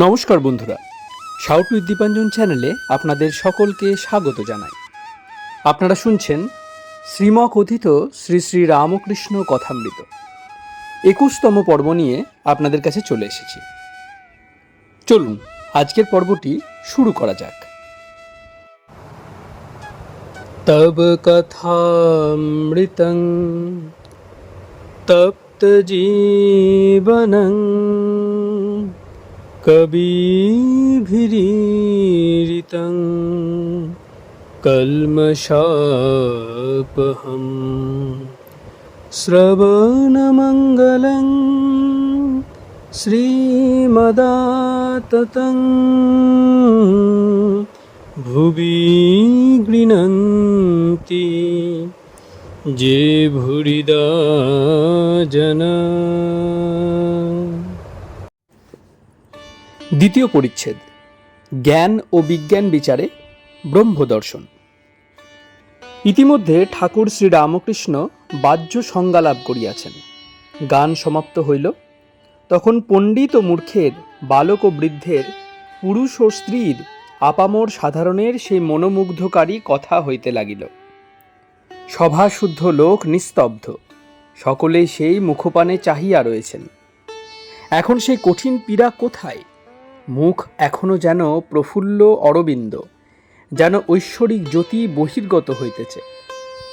নমস্কার বন্ধুরা, shout with Dipanjan চ্যানেলে আপনাদের সকলকে স্বাগত জানাই। আপনারা শুনছেন শ্রীমকথিত শ্রী শ্রী রামকৃষ্ণ কথামৃত 21তম পর্ব নিয়ে আপনাদের কাছে চলে এসেছি। চলুন আজকের পর্বটি শুরু করা যাক। তব কথামৃতং তপ্ত জীবনং কবিভিরীরিতং কল্মষাপহম শ্রবণমঙ্গলং শ্রীমদাততং ভুবি গৃণন্তি যে ভুরিদা জনা। দ্বিতীয় পরিচ্ছেদ, জ্ঞান ও বিজ্ঞান বিচারে ব্রহ্মদর্শন। ইতিমধ্যে ঠাকুর শ্রী রামকৃষ্ণ বাহ্য সংজ্ঞা লাভ করিয়াছেন। গান সমাপ্ত হইল। তখন পণ্ডিত ও মূর্খের, বালক ও বৃদ্ধের, পুরুষ ও স্ত্রীর, আপামর সাধারণের সেই মনোমুগ্ধকারী কথা হইতে লাগিল। সভাশুদ্ধ লোক নিস্তব্ধ, সকলেই সেই মুখপানে চাহিয়া রয়েছেন। এখন সেই কঠিন পীড়া কোথায়? মুখ এখনো যেন প্রফুল্ল অরবিন্দ, যেন ঐশ্বরিক জ্যোতি বহির্গত হইতেছে।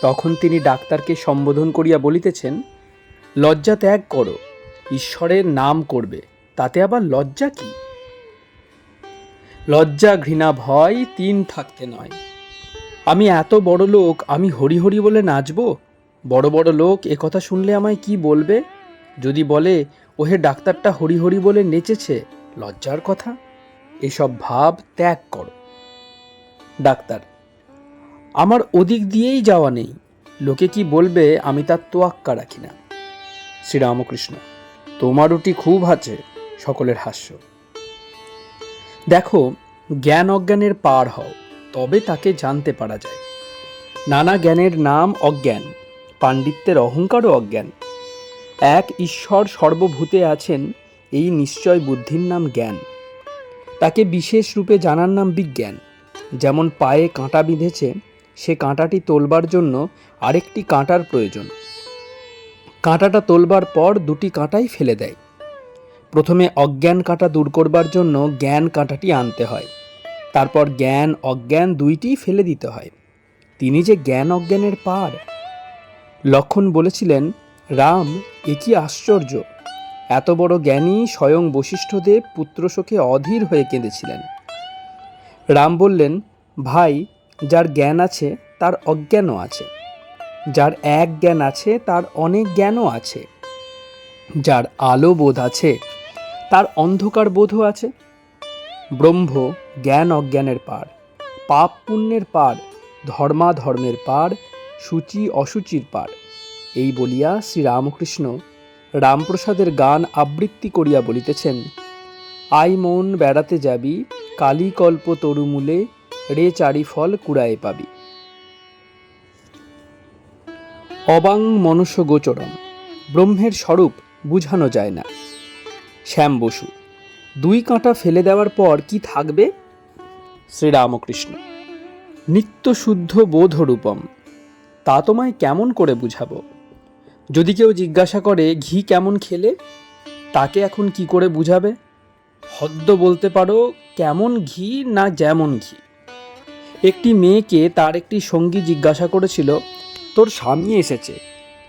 তখন তিনি ডাক্তারকে সম্বোধন করিয়া বলিতেছেন, লজ্জা ত্যাগ করো, ঈশ্বরের নাম করবে, তাতে আবার লজ্জা কি? লজ্জা ঘৃণা ভয় তিন থাকতে নয়। আমি এত বড় লোক, আমি হরি হরি বলে নাচব? বড় বড় লোক এ কথা শুনলে আমায় কি বলবে? যদি বলে, ওহে ডাক্তারটা হরি হরি বলে নেচেছে, লজ্জার কথা। এসব ভাব ত্যাগ করো। ডাক্তার, আমার ওদিক দিয়েই যাওয়া নেই, লোকে কি বলবে আমি তার তোয়াক্কা রাখি না। শ্রীরামকৃষ্ণ, তোমার ওটি খুব আছে। সকলের হাস্য। দেখো, জ্ঞান অজ্ঞানের পার হও, তবে তাকে জানতে পারা যায়। নানা জ্ঞানের নাম অজ্ঞান, পাণ্ডিত্যের অহংকারও অজ্ঞান। এক ঈশ্বর সর্বভূতে আছেন, এই নিশ্চয় বুদ্ধির নাম জ্ঞান। তাকে বিশেষ রূপে জানার নাম বিজ্ঞান। যেমন পায়ে কাঁটা বিঁধেছে, সে কাঁটাটি তোলবার জন্য আরেকটি কাঁটার প্রয়োজন। কাঁটাটা তোলবার পর দুটি কাঁটাই ফেলে দেয়। প্রথমে অজ্ঞান কাঁটা দূর করবার জন্য জ্ঞান কাঁটাটি আনতে হয়, তারপর জ্ঞান অজ্ঞান দুইটিই ফেলে দিতে হয়। তিনি যে জ্ঞান অজ্ঞানের পার। লক্ষ্মণ বলেছিলেন, রাম, এ কি আশ্চর্য! এত বড় জ্ঞানী স্বয়ং বশিষ্ঠদেব পুত্রশোকে অধীর হয়ে কেঁদেছিলেন। রাম বললেন, ভাই, যার জ্ঞান আছে তার অজ্ঞানও আছে, যার এক জ্ঞান আছে তার অনেক জ্ঞানও আছে, যার আলো বোধ আছে তার অন্ধকার বোধও আছে। ব্রহ্ম জ্ঞান অজ্ঞানের পার, পাপ পুণ্যের পার, ধর্মাধর্মের পার, সূচি অসুচির পার। এই বলিয়া শ্রীরামকৃষ্ণ রামপ্রসাদের গান আবৃত্তি করিয়া বলিতেছেন, আই মন বেড়াতে যাবি, কালী কল্প তরুমূলে, রে চারি ফল কুড়ায়ে পাবি। অবাং মনুষ্য গোচরম, ব্রহ্মের স্বরূপ বুঝানো যায় না। শ্যাম বসু, দুই কাঁটা ফেলে দেওয়ার পর কি থাকবে? শ্রীরামকৃষ্ণ, নিত্য শুদ্ধ বোধরূপম। তা তোমায় কেমন করে বুঝাবো? যদি কেউ জিজ্ঞাসা করে ঘি কেমন খেলে, তাকে এখন কি করে বুঝাবে? হদ্দ বলতে পারো, কেমন ঘি না যেমন ঘি। একটি মেয়েকে তার একটি সঙ্গী জিজ্ঞাসা করেছিল, তোর স্বামী এসেছে,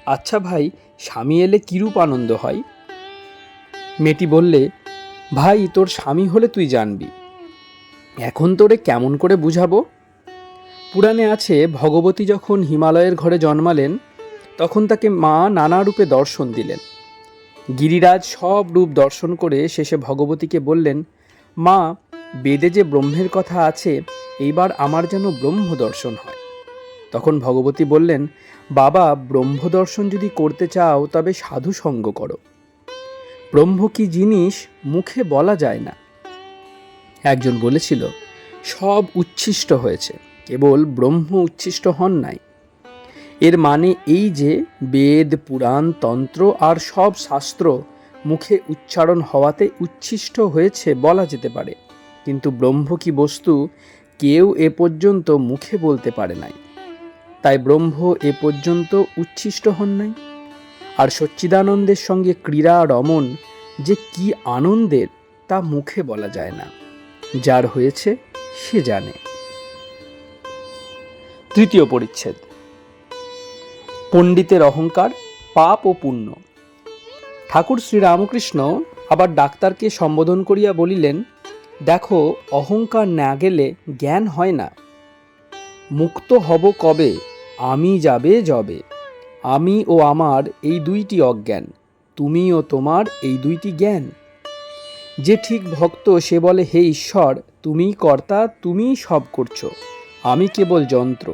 আচ্ছা ভাই, স্বামী এলে কিরূপ আনন্দ হয়? মেয়েটি বললে, ভাই, তোর স্বামী হলে তুই জানবি, এখন তোরে কেমন করে বুঝাবো? পুরাণে আছে, ভগবতী যখন হিমালয়ের ঘরে জন্মালেন, তখন তাকে মা নানা রূপে দর্শন দিলেন। গিরিরাজ সব রূপ দর্শন করে শেষে ভগবতীকে বললেন, মা, বেদে যে ব্রহ্মের কথা আছে, এইবার আমার যেন ব্রহ্ম দর্শন হয়। তখন ভগবতী বললেন, বাবা, ব্রহ্ম দর্শন যদি করতে চাও তবে সাধু সঙ্গ করো। ব্রহ্ম কি জিনিস মুখে বলা যায় না। একজন বলেছিল, সব উচ্ছিষ্ট হয়েছে, কেবল ব্রহ্ম উচ্ছিষ্ট হন নাই। এর মানে এই যে বেদ, পুরাণ, তন্ত্র আর সব শাস্ত্র মুখে উচ্চারণ হওয়াতে উচ্ছিষ্ট হয়েছে বলা যেতে পারে, কিন্তু ব্রহ্ম কি বস্তু কেউ এ পর্যন্ত মুখে বলতে পারে নাই, তাই ব্রহ্ম এ পর্যন্ত উচ্ছিষ্ট হন নাই। আর সচ্চিদানন্দের সঙ্গে ক্রীড়া রমণ যে কি আনন্দের তা মুখে বলা যায় না, যার হয়েছে সে জানে। তৃতীয় পরিচ্ছেদ, পণ্ডিতের অহংকার, পাপ ও পুণ্য। ঠাকুর শ্রীরামকৃষ্ণ আবার ডাক্তারকে সম্বোধন করিয়া বলিলেন, দেখো, অহংকার না গেলে জ্ঞান হয় না। মুক্ত হব কবে, আমি যাবে যবে। আমি ও আমার এই দুইটি অজ্ঞান, তুমি ও তোমার এই দুইটি জ্ঞান। যে ঠিক ভক্ত সে বলে, হে ঈশ্বর, তুমিই কর্তা, তুমিই সব করছো, আমি কেবল যন্ত্র,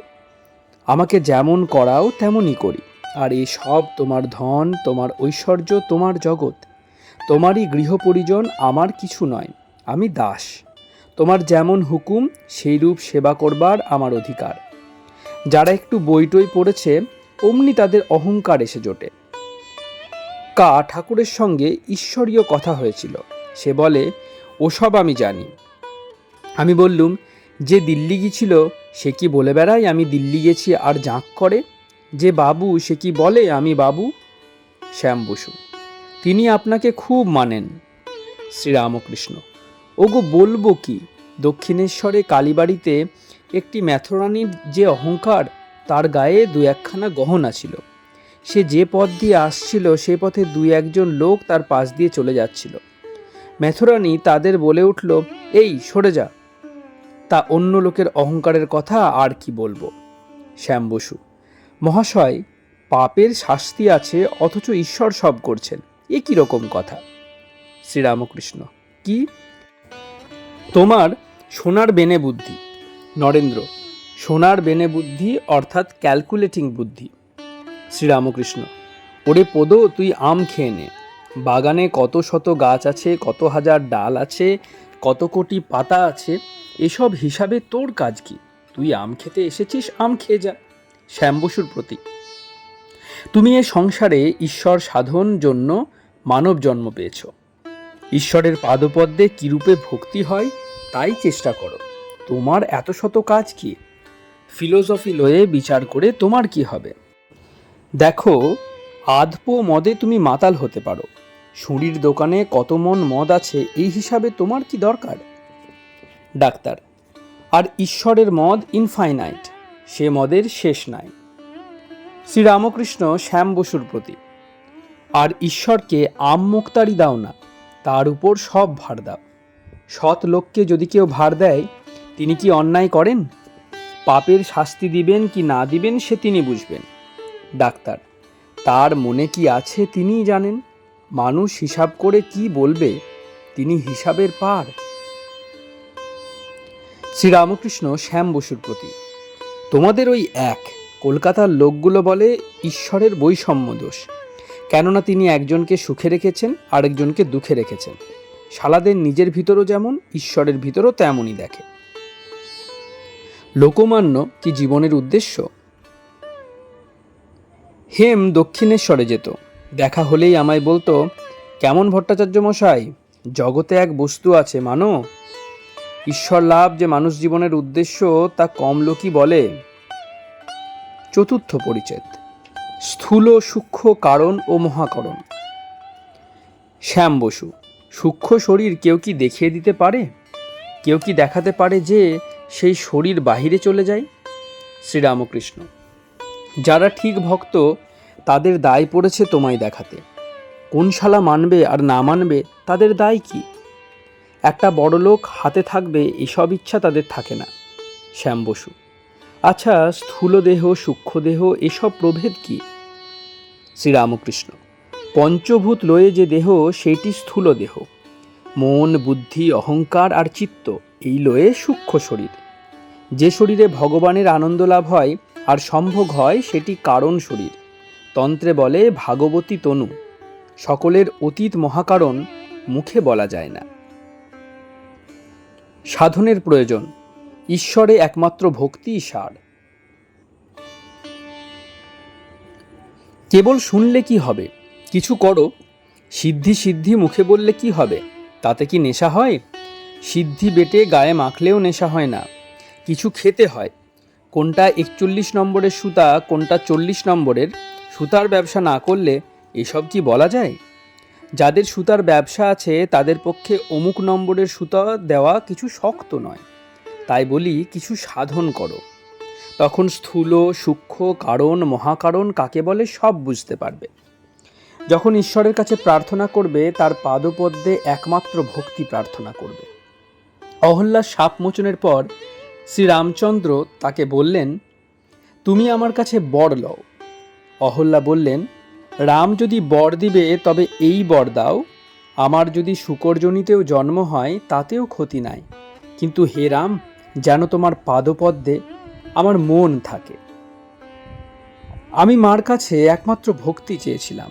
আমাকে যেমন করাও তেমনই করি। আর এই সব তোমার ধন, তোমার ঐশ্বর্য, তোমার জগৎ, তোমারই গৃহ পরিজন, আমার কিছু নয়, আমি দাস। তোমার যেমন হুকুম সেই রূপ সেবা করবার আমার অধিকার। যারা একটু বইটই পড়েছে অমনি তাদের অহংকার এসে জোটে। ঠাকুরের সঙ্গে ঈশ্বরীয় কথা হয়েছিল, সে বলে, ওসব আমি জানি। আমি বললুম, যে দিল্লি গিয়েছিল সে কি বলে বেড়ায় আমি দিল্লি গেছি আর জাঁক করে? যে বাবু সে কি বলে আমি বাবু? শ্যাম বসু: তিনি আপনাকে খুব মানেন। শ্রীরামকৃষ্ণ: ওগো বলবো কি, দক্ষিণেশ্বরে কালীবাড়িতে একটি ম্যাথরানির যে অহংকার, তার গায়ে দু একখানা গহনা ছিল। সে যে পথ দিয়ে আসছিল সে পথে দুই একজন লোক তার পাশ দিয়ে চলে যাচ্ছিল। ম্যাথরানি তাদের বলে উঠল, এই সরে যা। তা অন্য লোকের অহংকারের কথা আর কি বলবো। শ্যাম বসু: মহাশয়, পাপের শাস্তি আছে অথচ ঈশ্বর সব করছেন, এ কি রকম কথা? শ্রীরামকৃষ্ণ: কি? তোমার সোনার বেনে বুদ্ধি। নরেন্দ্র: সোনার বেনে বুদ্ধি অর্থাৎ ক্যালকুলেটিং বুদ্ধি। শ্রীরামকৃষ্ণ: ওরে পোদ, তুই আম খেয়ে নে। বাগানে কত শত গাছ আছে, কত হাজার ডাল আছে, কত কোটি পাতা আছে, এসব হিসাবে তোর কাজ কি? তুই আম খেতে এসেছিস, আম খেয়ে যা। শ্যাম বসুর প্রতি: তুমি এ সংসারে ঈশ্বর সাধন জন্য মানব জন্ম পেয়েছ। ঈশ্বরের পাদপদ্মে কিরূপে ভক্তি হয় তাই চেষ্টা করো। তোমার এত শত কাজ কি? ফিলোসফি লয়ে বিচার করে তোমার কি হবে? দেখো, আধপো মদে তুমি মাতাল হতে পারো। সুরির দোকানে কত মন মদ আছে এই হিসাবে তোমার কি দরকার? ডাক্তার: আর ঈশ্বরের মদ ইনফাইনাইট, সে মদের শেষ নাই। শ্রীরামকৃষ্ণ শ্যাম বসুর প্রতি: আর ঈশ্বরকে আম মুক্তারি দাও না, তার উপর সব ভার দাও। সৎ লোককে যদি কেউ ভার দেয়, তিনি কি অন্যায় করেন? পাপের শাস্তি দিবেন কি না দিবেন সে তিনি বুঝবেন। ডাক্তার: তার মনে কি আছে তিনিই জানেন। মানুষ হিসাব করে কি বলবে, তিনি হিসাবের পার। শ্রীরামকৃষ্ণ শ্যাম বসুর প্রতি: তোমাদের ওই এক কলকাতার লোকগুলো বলে ঈশ্বরের বৈষম্য দোষ, কেননা তিনি একজনকে সুখে রেখেছেন আরেকজনকে দুঃখে রেখেছেন। শালাদের নিজের ভিতরও যেমন, ঈশ্বরের ভিতরও তেমনই দেখে। লোকমান্য কি জীবনের উদ্দেশ্য? হেম দক্ষিণেশ্বরে যেত, দেখা হলেই আমায় বলতো, কেমন ভট্টাচার্য মশাই, জগতে এক বস্তু আছে মানো। ঈশ্বর লাভ যে মানুষ জীবনের উদ্দেশ্য তা কম লোকই বলে। চতুর্থ পরিচ্ছেদ, স্থূল সূক্ষ্ম কারণ ও মহাকরণ। শ্যাম বসু: সূক্ষ্ম শরীর কেউ কি দেখিয়ে দিতে পারে? কেউ কি দেখাতে পারে যে সেই শরীর বাহিরে চলে যায়? শ্রীরামকৃষ্ণ: যারা ঠিক ভক্ত তাদের দায় পড়েছে তোমায় দেখাতে। কোন শালা মানবে আর না মানবে তাদের দায় কি? একটা বড় লোক হাতে থাকবে এসব ইচ্ছা তাদের থাকে না। শ্যাম বসু: আচ্ছা, স্থূল দেহ সূক্ষ্ম দেহ এসব প্রভেদ কি? শ্রীরামকৃষ্ণ: পঞ্চভূত লয়ে যে দেহ সেইটি স্থূল দেহ। মন, বুদ্ধি, অহংকার আর চিত্ত এই লয়ে সূক্ষ্ম শরীর। যে শরীরে ভগবানের আনন্দ লাভ হয় আর সম্ভোগ হয় সেটি কারণ শরীর। তন্ত্রে বলে ভাগবতী তনু। সকলের অতীত মহাকারণ মুখে বলা যায় না। সাধনের প্রয়োজন, ঈশ্বরে একমাত্র ভক্তিই সার। কেবল শুনলে কি হবে? কিছু করো, সিদ্ধি সিদ্ধি মুখে বললে কি হবে, তাতে কি নেশা হয়? সিদ্ধি বেটে গায়ে মাখলেও নেশা হয় না, কিছু খেতে হয়। কোনটা 41 নম্বরের সুতা, কোনটা 40 নম্বরের, সুতার ব্যবসা না করলে এসব কি বলা যায়? যাদের সুতার ব্যবসা আছে তাদের পক্ষে অমুক নম্বরের সুতা দেওয়া কিছু শক্ত নয়। তাই বলি কিছু সাধন করো, তখন স্থূল সূক্ষ্ম কারণ মহাকারণ কাকে বলে সব বুঝতে পারবে। যখন ঈশ্বরের কাছে প্রার্থনা করবে তার পাদপদ্মে একমাত্র ভক্তি প্রার্থনা করবে। অহল্যার সাপ মোচনের পর শ্রীরামচন্দ্র তাকে বললেন, তুমি আমার কাছে বর লও। অহল্যা বললেন, রাম যদি বর দিবে তবে এই বর দাও, আমার যদি শুকরজনিতেও জন্ম হয় তাতেও ক্ষতি নাই, কিন্তু হে রাম, যেন তোমার পাদপদ্মে আমার মন থাকে। আমি মার কাছে একমাত্র ভক্তি চেয়েছিলাম।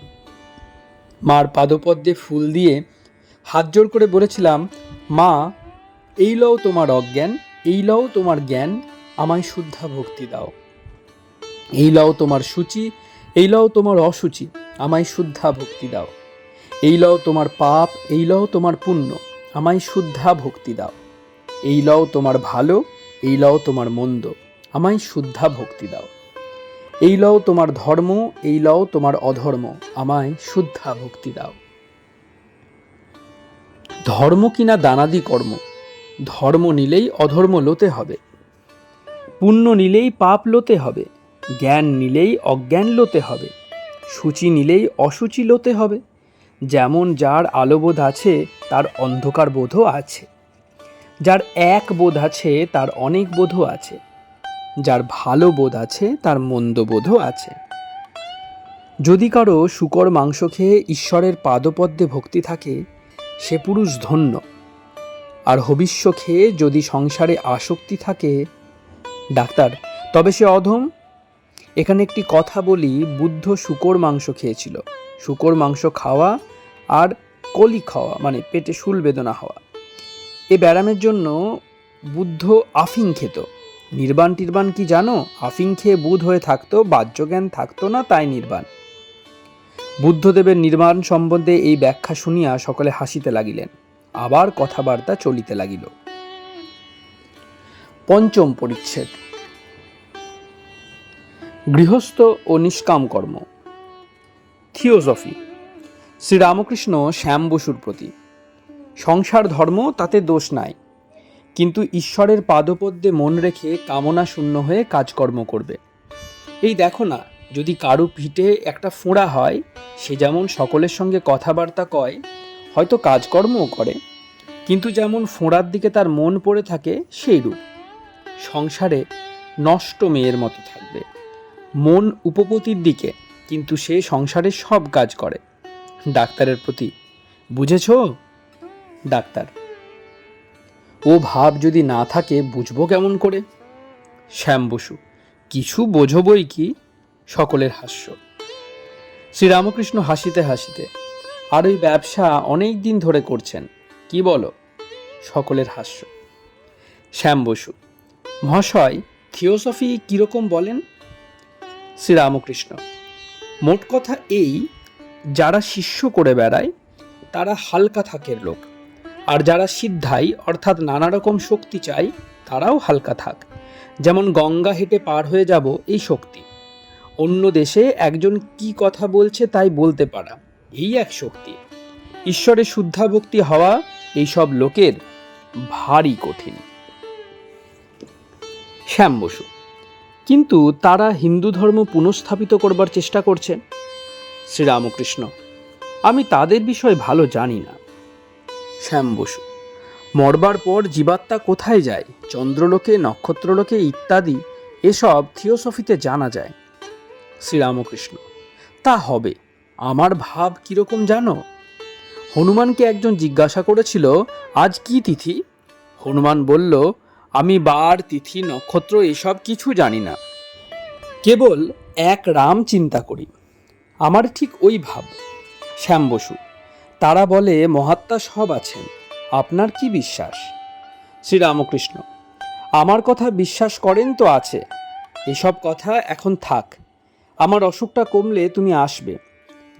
মার পাদপদ্মে ফুল দিয়ে হাত জোড় করে বলেছিলাম, মা, এই লও তোমার অজ্ঞান, এই লও তোমার জ্ঞান, আমায় শুদ্ধা ভক্তি দাও। এই লও তোমার সূচি, এই লও তোমার অসুচি, আমায় শুদ্ধা ভক্তি দাও। এই লও তোমার পাপ, এই লও তোমার পুণ্য, আমায় শুদ্ধা ভক্তি দাও। এই লও তোমার ভালো, এই লও তোমার মন্দ, আমায় শুদ্ধা ভক্তি দাও। এই লও তোমার ধর্ম, এই লও তোমার অধর্ম, আমায় শুদ্ধা ভক্তি দাও। ধর্ম কিনা দানাদি কর্ম, ধর্ম নিলেই অধর্ম লোতে হবে, পুণ্য নিলেই পাপ লোতে হবে, জ্ঞান নিলেই অজ্ঞান লোতে হবে, সূচি নিলেই অসুচি লোতে হবে। যেমন যার আলোবোধ আছে তার অন্ধকার বোধও আছে, যার এক বোধ আছে তার অনেক বোধও আছে, যার ভালো বোধ আছে তার মন্দ বোধও আছে। যদি কারো শূকর মাংস খেয়ে ঈশ্বরের পাদপদ্মে ভক্তি থাকে সে পুরুষ ধন্য, আর হবিষ্য খেয়ে যদি সংসারে আসক্তি থাকে ডাক্তার, তবে সে অধম। এখানে একটি কথা বলি, বুদ্ধ শূকর মাংস খেয়েছিল। শূকর মাংস খাওয়া আর কলি খাওয়া মানে পেটে শুল বেদনা হওয়া, এ ব্যারামের জন্য বুদ্ধ আফিং খেত। নির্বাণ টির্বাণ কি জানো? আফিং খেয়ে বুধ হয়ে থাকতো, বাহ্যজ্ঞান থাকতো না, তাই নির্বাণ। বুদ্ধদেবের নির্বাণ সম্বন্ধে এই ব্যাখ্যা শুনিয়া সকলে হাসিতে লাগিলেন, আবার কথাবার্তা চলিতে লাগিল। পঞ্চম পরিচ্ছেদ, গৃহস্থ ও নিষ্কাম কর্ম। থিওসফি। শ্রীরামকৃষ্ণ শ্যাম বসুর প্রতি। সংসার ধর্ম, তাতে দোষ নাই, কিন্তু ঈশ্বরের পাদপদ্মে মন রেখে কামনা শূন্য হয়ে কাজকর্ম করবে। এই দেখো না, যদি কারো পিঠে একটা ফোঁড়া হয়, সে যেমন সকলের সঙ্গে কথাবার্তা কয়, হয়তো কাজকর্মও করে, কিন্তু যেমন ফোঁড়ার দিকে তার মন পড়ে থাকে সেইরূপ সংসারে নষ্ট মেয়ের মতো থাকবে, মন উপপতির দিকে, কিন্তু সে সংসারের সব কাজ করে। ডাক্তারের প্রতি। বুঝেছ? ডাক্তার, ও ভাব যদি না থাকে বুঝবো কেমন করে? শ্যাম বসু, কিছু বোঝো বই কি। সকলের হাস্য। শ্রীরামকৃষ্ণ হাসিতে হাসিতে, আর ওই ব্যবসা অনেক দিন ধরে করছেন, কি বলো? সকলের হাস্য। শ্যাম বসু, মহাশয়, থিওসফি কিরকম বলেন? শ্রীরামকৃষ্ণ, মোট কথা এই, যারা শিষ্য করে বেড়ায় তারা হালকা থাকের লোক, আর যারা সিদ্ধাই অর্থাৎ নানা রকম শক্তি চাই তারাও হালকা থাক। যেমন গঙ্গা হেঁটে পার হয়ে যাব, এই শক্তি। অন্য দেশে একজন কি কথা বলছে তাই বলতে পারা, এই এক শক্তি। ঈশ্বরে শুদ্ধা ভক্তি হওয়া এইসব লোকের ভারী কঠিন। শ্যাম বসু, কিন্তু তারা হিন্দু ধর্ম পুনঃস্থাপিত করবার চেষ্টা করছে। শ্রীরামকৃষ্ণ, আমি তাদের বিষয়ে ভালো জানি না। শ্যাম বসু, মরবার পর জীবাত্মা কোথায় যায়, চন্দ্রলোকে, নক্ষত্রলোকে ইত্যাদি, এসব থিওসফিতে জানা যায়। শ্রীরামকৃষ্ণ, তা হবে। আমার ভাব কিরকম জানো? হনুমানকে একজন জিজ্ঞাসা করেছিল, আজ কি তিথি? হনুমান বলল, আমি বার, তিথি, নক্ষত্র এসব কিছু জানি না, কেবল এক রাম চিন্তা করি। আমার ঠিক ওই ভাব। শ্যাম বসু, তারা বলে মহাত্মা সব আছেন, আপনার কি বিশ্বাস? শ্রীরামকৃষ্ণ, আমার কথা বিশ্বাস করেন তো আছে, এসব কথা এখন থাক। আমার অসুখটা কমলে তুমি আসবে,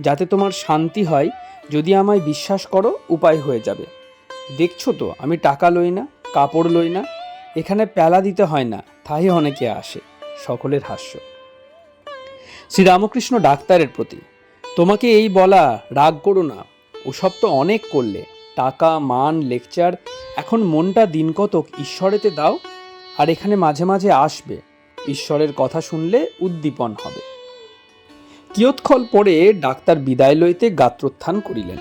যাতে তোমার শান্তি হয়। যদি আমায় বিশ্বাস করো উপায় হয়ে যাবে। দেখছো তো আমি টাকা লই না, কাপড় লই না, এখানে প্যালা দিতে হয় না, তাই অনেকে আসে। সকলের হাস্য। শ্রীরামকৃষ্ণ ডাক্তারের প্রতি, তোমাকে এই বলা, রাগ করো না, ওসব তো অনেক করলে, টাকা, মান, লেকচার, এখন মনটা দিন কতক ঈশ্বরেতে দাও, আর এখানে মাঝে মাঝে আসবে, ঈশ্বরের কথা শুনলে উদ্দীপন হবে। কিয়ৎক্ষণ পরে ডাক্তার বিদায় লইতে গাত্রোত্থান করিলেন।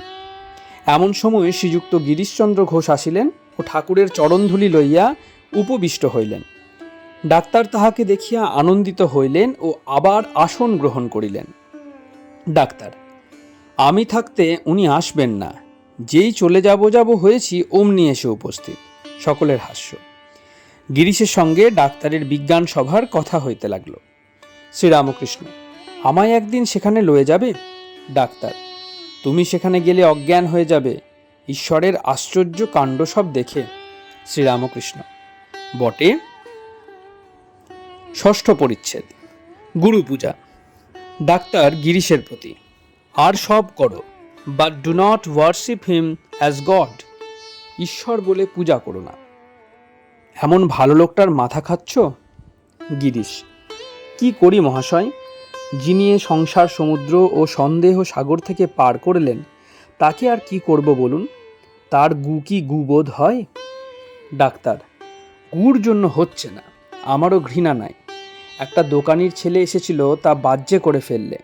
এমন সময় শ্রীযুক্ত গিরিশচন্দ্র ঘোষ আসিলেন ও ঠাকুরের চরণধূলি লইয়া উপবিষ্ট হইলেন। ডাক্তার তাহাকে দেখিয়া আনন্দিত হইলেন ও আবার আসন গ্রহণ করিলেন। ডাক্তার, আমি থাকতে উনি আসবেন না, যেই চলে যাব হয়েছি অমনি এসে উপস্থিত। সকলের হাস্য। গিরিশের সঙ্গে ডাক্তারের বিজ্ঞান সভার কথা হইতে লাগলো। শ্রীরামকৃষ্ণ, আমায় একদিন সেখানে লয়ে যাবে? ডাক্তার, তুমি সেখানে গেলে অজ্ঞান হয়ে যাবে, ঈশ্বরের আশ্চর্য কাণ্ড সব দেখে। শ্রীরামকৃষ্ণ, বটে। ষষ্ঠ পরিচ্ছেদ, গুরু পূজা। ডাক্তার গিরিশের প্রতি, আর সব করো, but do not worship him as god. ঈশ্বর বলে পূজা করো না। এমন ভালো লোকটার মাথা খাচ্ছ? গিরিশ, কি করি মহাশয়, যিনি এ সংসার সমুদ্র ও সন্দেহ সাগর থেকে পার করলেন, তাকে আর কি করব বলুন? তার গু কি গুবোধ হয়? ডাক্তার, গুর জন্য হচ্ছে না, আমারও ঘৃণা নাই। একটা দোকানির ছেলে এসেছিল, তা বাজ্যে করে ফেললে,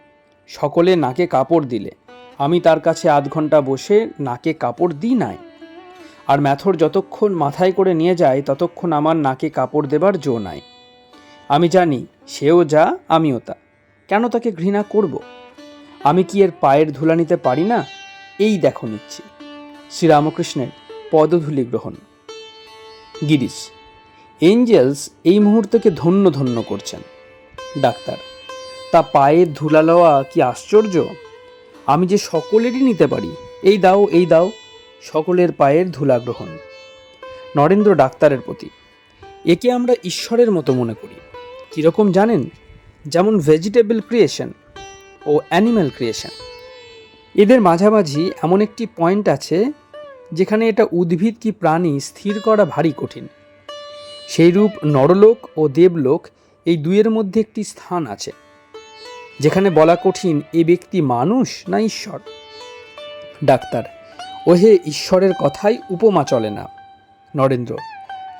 সকলে নাকে কাপড় দিলে, আমি তার কাছে আধ ঘন্টা বসে নাকে কাপড় দিই নাই। আর ম্যাথর যতক্ষণ মাথায় করে নিয়ে যায় ততক্ষণ আমার নাকে কাপড় দেবার জো নাই। আমি জানি সেও যা আমিও তা, কেন তাকে ঘৃণা করব? আমি কি এর পায়ের ধুলা নিতে পারি না? এই দেখো নিচ্ছি। শ্রীরামকৃষ্ণের পদধূলি গ্রহণ। গিরিশ, এঞ্জেলস এই মুহূর্তকে ধন্য ধন্য করছেন। ডাক্তার, তা পায়ের ধুলা লওয়া কি আশ্চর্য? আমি যে সকলেরই নিতে পারি, এই দাও এই দাও, সকলের পায়ের ধুলা গ্রহণ। নরেন্দ্র ডাক্তারের প্রতি, একে আমরা ঈশ্বরের মতো মনে করি। কীরকম জানেন? যেমন ভেজিটেবল ক্রিয়েশন ও অ্যানিম্যাল ক্রিয়েশন, এদের মাঝামাঝি এমন একটি পয়েন্ট আছে যেখানে এটা উদ্ভিদ কি প্রাণী স্থির করা ভারী কঠিন। সেইরূপ নরলোক ও দেবলোক, এই দুইয়ের মধ্যে একটি স্থান আছে যেখানে বলা কঠিন এ ব্যক্তি মানুষ না ঈশ্বর। ডাক্তার, ওহে, ঈশ্বরের কথাই উপমা চলে না। নরেন্দ্র,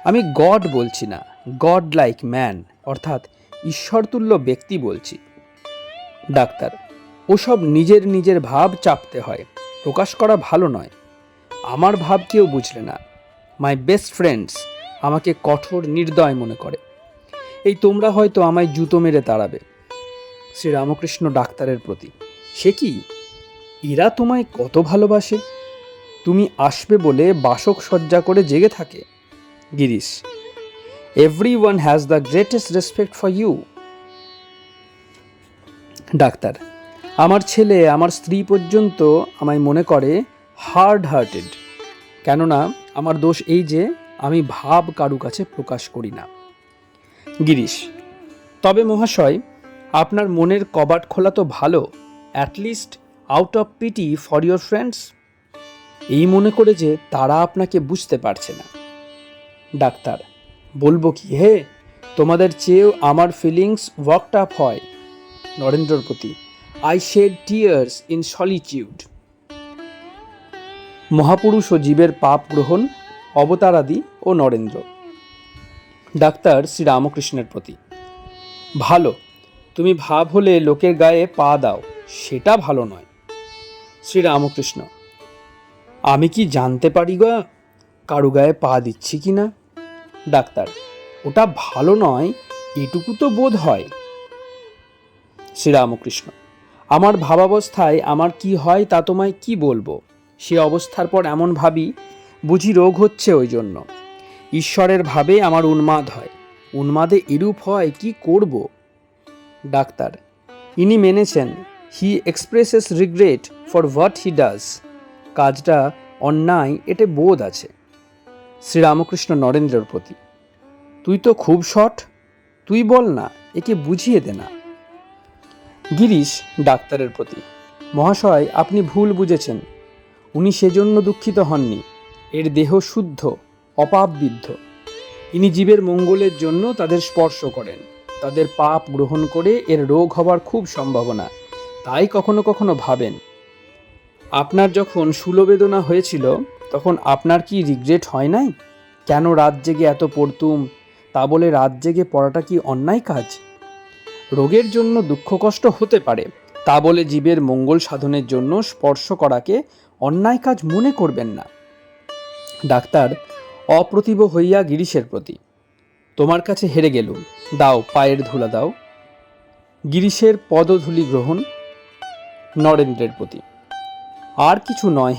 আমি গড বলছি না, গড লাইক ম্যান, অর্থাৎ ঈশ্বরতুল্য ব্যক্তি বলছি। ডাক্তার, ওসব নিজের নিজের ভাব চাপতে হয়, প্রকাশ করা ভালো নয়। আমার ভাব কেউ বুঝলে না। মাই বেস্ট ফ্রেন্ডস আমাকে কঠোর নির্দয় মনে করে। এই তোমরা হয়তো আমায় জুতো মেরে তাড়াবে। শ্রীরামকৃষ্ণ ডাক্তারের প্রতি, সে কি, এরা তোমায় কত ভালোবাসে, তুমি আসবে বলে বাসক সজ্জা করে জেগে থাকে। Girish, everyone has the greatest respect for you. Doctor, আমার ছেলে, আমার স্ত্রী পর্যন্ত আমায় মনে করে হার্ড হার্টেড, কেননা আমার দোষ এই যে আমি ভাব কারু কাছে প্রকাশ করি না। গিরিশ, তবে মহাশয়, আপনার মনের কবাট খোলা তো ভালো, at least out of PT for your friends, এই মনে করে যে তারা আপনাকে বুঝতে পারছে না। ডাক্তার, বলবো কি হে, তোমাদের চেয়েও আমার ফিলিংস ওয়ার্কড আপ হয়। নরেন্দ্রর প্রতি, I shed tears in solitude. মহাপুরুষ ও জীবের পাপ গ্রহণ, অবতারাদি ও নরেন্দ্র। ডাক্তার শ্রীরামকৃষ্ণের প্রতি, ভালো, তুমি ভাব হলে লোকের গায়ে পা দাও, সেটা ভালো নয়। শ্রীরামকৃষ্ণ, আমি কি জানতে পারি গা কারু গায়ে পা দিচ্ছি কি না? ডাক্তার, ওটা ভালো নয়, এটুকু তো বোধ হয়। শ্রীরামকৃষ্ণ, আমার ভাবাবস্থায় আমার কি হয় তা তোমায় কি বলবো। সে অবস্থার পর এমন ভাবি, বুঝি রোগ হচ্ছে ওই জন্য। ঈশ্বরের ভাবে আমার উন্মাদ হয়, উন্মাদে এরূপ হয়, কি করব? ডাক্তার, ইনি মেনেছেন, he expresses regret for what he does, কাজটা অন্যায় এতে বোধ আছে। শ্রীরামকৃষ্ণ নরেন্দ্রের প্রতি, তুই তো খুব শর্ট, তুই বল না, একে বুঝিয়ে দে না। গিরিশ ডাক্তারের প্রতি, মহাশয়, আপনি ভুল বুঝেছেন, উনি সেজন্য দুঃখিত হননি। এর দেহ শুদ্ধ, অপাপবিদ্ধ। ইনি জীবের মঙ্গলের জন্য তাদের স্পর্শ করেন। তাদের পাপ গ্রহণ করে এর রোগ হবার খুব সম্ভাবনা। তাই কখনো কখনো ভাবেন, আপনার যখন শূলবেদনা হয়েছিল তখন আপনার কি রিগ্রেট হয় নাই? কেন রাত জেগে এত পড়তুম? তা বলে রাত জেগে পড়াটা কি অন্যায় কাজ? রোগের জন্য দুঃখ কষ্ট হতে পারে, তা বলে জীবের মঙ্গল সাধনের জন্য স্পর্শ করাকে অন্যায় কাজ মনে করবেন না। ডাক্তার অপ্রতিভ হইয়া গিরিশের প্রতি, তোমার কাছে হেরে গেলুম, দাও পায়ের ধুলা দাও। গিরিশের পদধূলি গ্রহণ। নরেন্দ্রের প্রতি, আর কিছু নয়,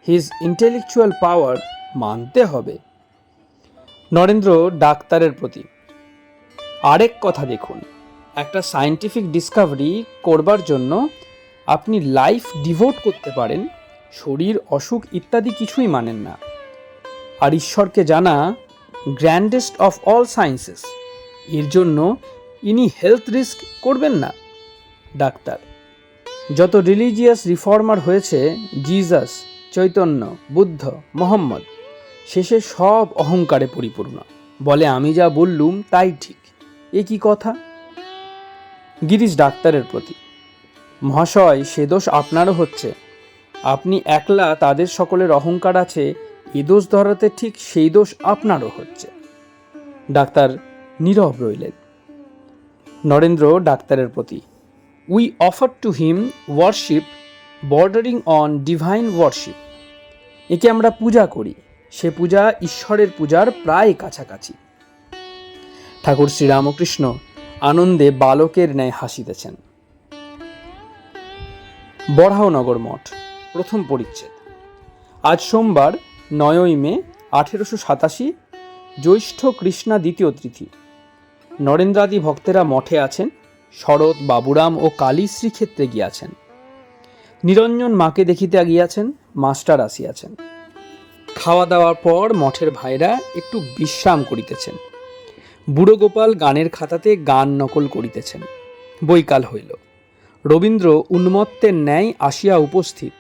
হিজ ইন্টেলেকচুয়াল পাওয়ার মানতে হবে। নরেন্দ্র ডাক্তারের প্রতি, আরেক কথা দেখুন, একটা সায়েন্টিফিক ডিসকাভারি করবার জন্য আপনি লাইফ ডিভোট করতে পারেন, শরীর অসুখ ইত্যাদি কিছুই মানেন না। আর ঈশ্বরকে জানা গ্র্যান্ডেস্ট অফ অল সায়েন্সেস, এর জন্য ইনি হেলথ রিস্ক করবেন না। ডাক্তার, যত রিলিজিয়াস রিফর্মার হয়েছে, জিজাস, চৈতন্য, বুদ্ধ, মোহাম্মদ, শেষে সব অহংকারে পরিপূর্ণ, বলে আমি যা বললুম তাই ঠিক। এ কি কথা? গিরিশ ডাক্তারের প্রতি, মহাশয়, সে দোষ আপনারও হচ্ছে। আপনি একলা তাদের সকলের অহংকার আছে, এ দোষ ধরাতে ঠিক সেই দোষ আপনারও হচ্ছে। ডাক্তার নীরব রইলেন। নরেন্দ্র ডাক্তারের প্রতি, we offer to him worship bordering on divine worship. একে আমরা পূজা করি, সে পূজা ঈশ্বরের পূজার প্রায় কাছাকাছি। ঠাকুর শ্রীরামকৃষ্ণ আনন্দে বালকের ন্যায় হাসিতেছেন। বরাহনগর মঠ, প্রথম পরিচ্ছেদ। আজ সোমবার 9ই মে 1887, জ্যৈষ্ঠ কৃষ্ণা দ্বিতীয় তিথি। নরেন্দ্রাদি ভক্তেরা মঠে আছেন। শরৎ, বাবুরাম ও কালী শ্রীক্ষেত্রে গিয়াছেন। নিরঞ্জন মাকে দেখিতে গিয়াছেন। মাস্টার আসিয়াছেন। খাওয়া দাওয়ার পর মঠের ভাইরা একটু বিশ্রাম করিতেছেন। বুড়ো গোপাল গানের খাতাতে গান নকল করিতেছেন। বৈকাল হইল। রবীন্দ্র উন্মত্তের ন্যায় আসিয়া উপস্থিত,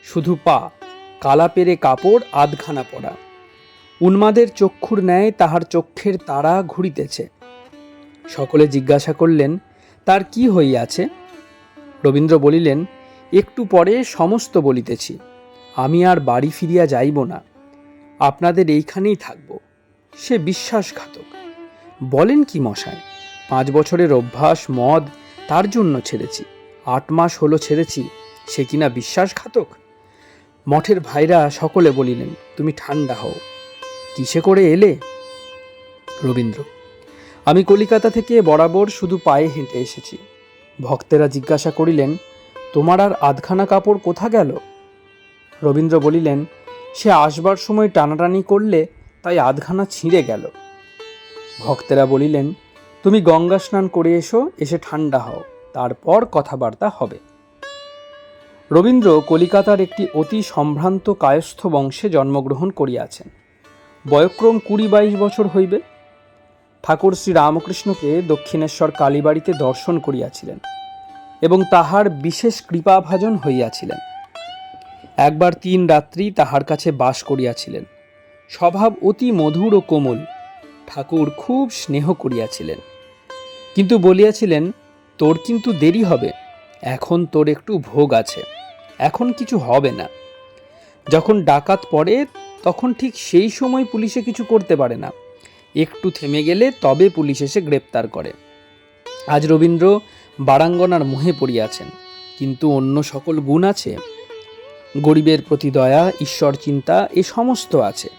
শুধু পা, কালা পেরে কাপড় আধখানা পরা। উন্মাদের চক্ষুর ন্যায় তাহার চক্ষের তারা ঘুরিতেছে। সকলে জিজ্ঞাসা করলেন, তার কি হইয়াছে? রবীন্দ্র বলিলেন, একটু পরে সমস্ত বলিতেছি। আমি আর বাড়ি ফিরিয়া যাইব না, আপনাদের এইখানেই থাকব। সে বিশ্বাসঘাতক। বলেন কি মশায়? 5 বছরের অভ্যাস মদ, তার জন্য ছেড়েছি। 8 মাস হলো ছেড়েছি, সে কিনা বিশ্বাসঘাতক? মঠের ভাইরা সকলে বলিলেন, তুমি ঠান্ডা হও, কিসে করে এলে? রবীন্দ্র, আমি কলিকাতা থেকে বরাবর শুধু পায়ে হেঁটে এসেছি। ভক্তেরা জিজ্ঞাসা করিলেন, তোমার আর আধখানা কাপড় কোথা গেল? রবীন্দ্র বলিলেন, সে আসবার সময় টানাটানি করলে তাই আধখানা ছিঁড়ে গেল। ভক্তেরা বলিলেন, তুমি গঙ্গা স্নান করে এসো, এসে ঠান্ডা হও, তারপর কথাবার্তা হবে। রবীন্দ্র কলিকাতার একটি অতি সম্ভ্রান্ত কায়স্থ বংশে জন্মগ্রহণ করিয়াছেন। বয়ক্রম 20-22 বছর হইবে। ঠাকুর শ্রী রামকৃষ্ণকে দক্ষিণেশ্বর কালীবাড়িতে দর্শন করিয়াছিলেন এবং তাহার বিশেষ কৃপাভাজন হইয়াছিলেন। একবার 3 রাত্রি তাহার কাছে বাস করিয়াছিলেন। স্বভাব অতি মধুর ও কোমল। ঠাকুর খুব স্নেহ করিয়াছিলেন, কিন্তু বলিয়াছিলেন, তোর কিন্তু দেরি হবে, এখন তোর একটু ভোগ আছে, এখন কিছু হবে না। যখন ডাকাত পড়ে তখন ঠিক সেই সময় পুলিশে কিছু করতে পারে না, একটু থেমে গেলে তবে পুলিশ এসে গ্রেপ্তার করে। আজ রবীন্দ্র বারাঙ্গনার মোহে পড়িয়াছেন, কিন্তু অন্য সকল গুণ আছে। গরিবের প্রতি দয়া, ঈশ্বর চিন্তা, এ সমস্ত আছে।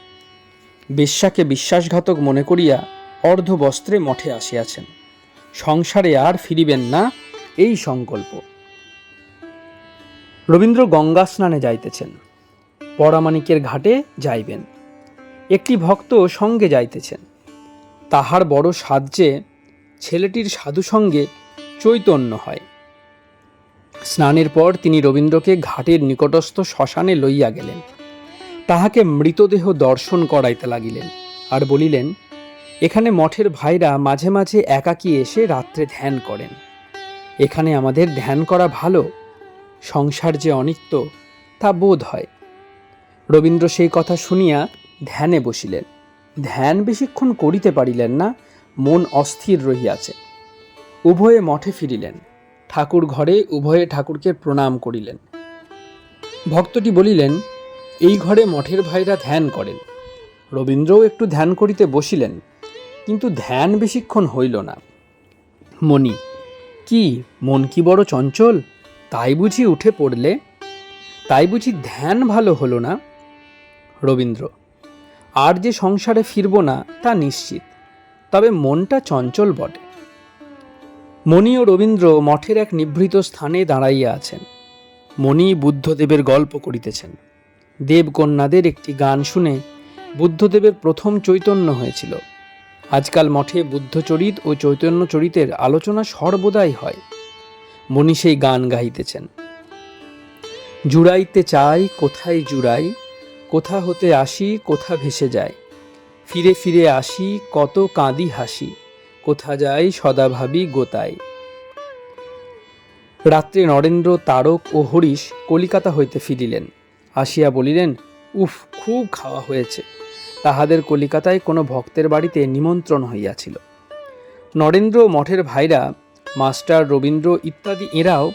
বেশ্যাকে বিশ্বাসঘাতক মনে করিয়া অর্ধবস্ত্রে মঠে আসিয়াছেন। সংসারে আর ফিরিবেন না, এই সংকল্প। রবীন্দ্র গঙ্গা স্নানে যাইতেছেন। পরামানিকের ঘাটে যাইবেন। একটি ভক্ত সঙ্গে যাইতেছেন। তাহার বড় সাহায্যে ছেলেটির সাধু সঙ্গে চৈতন্য হয়। স্নানের পর তিনি রবীন্দ্রকে ঘাটের নিকটস্থ শ্মশানে লইয়া গেলেন। তাহাকে মৃতদেহ দর্শন করাইতে লাগিলেন আর বলিলেন, এখানে মঠের ভাইরা মাঝে মাঝে একাকী এসে রাত্রে ধ্যান করেন। এখানে আমাদের ধ্যান করা ভালো। সংসার যে অনিত্য তা বোধ হয়। রবীন্দ্র সেই কথা শুনিয়া ধ্যানে বসিলেন। ধ্যান বেশিক্ষণ করিতে পারিলেন না, মন অস্থির রহিয়াছে। উভয়ে মঠে ফিরিলেন। ঠাকুর ঘরে উভয়ে ঠাকুরকে প্রণাম করিলেন। ভক্তটি বলিলেন, এই ঘরে মঠের ভাইরা ধ্যান করেন। রবীন্দ্রও একটু ধ্যান করিতে বসিলেন, কিন্তু ধ্যান বেশিক্ষণ হইল না। মণি, কি মন কি বড় চঞ্চল, তাই বুঝি উঠে পড়লে? তাই বুঝি ধ্যান ভালো হলো না? রবীন্দ্র, আর যে সংসারে ফিরব না তা নিশ্চিত, তবে মনটা চঞ্চল বটে। মণি ও রবীন্দ্র মঠের এক নিভৃত স্থানে দাঁড়াইয়া আছেন। মণি বুদ্ধদেবের গল্প করিতেছেন। দেবকন্যাদের একটি গান শুনে বুদ্ধদেবের প্রথম চৈতন্য হয়েছিল। আজকাল মঠে বুদ্ধচরিত ও চৈতন্য চরিতের আলোচনা সর্বদাই হয়। মণি সেই গান গাইতেছেন। জুড়াইতে চাই কোথায় জুড়াই, কোথা হতে আসি কোথা ভেসে যায়, ফিরে ফিরে আসি কত কাঁদি হাসি, কোথা যাই সদা ভাবি গোতাই। রাত্রে নরেন্দ্র, তারক ও হরিশ কলিকাতা হইতে ফিরিলেন। আসিয়া বলিলেন, উফ, খুব খাওয়া হয়েছে। তাহাদের কলিকাতায় কোনো ভক্তের বাড়িতে নিমন্ত্রণ হইয়াছিল। নরেন্দ্র, মঠের ভাইরা, মাস্টার, রবীন্দ্র ইত্যাদি এরাও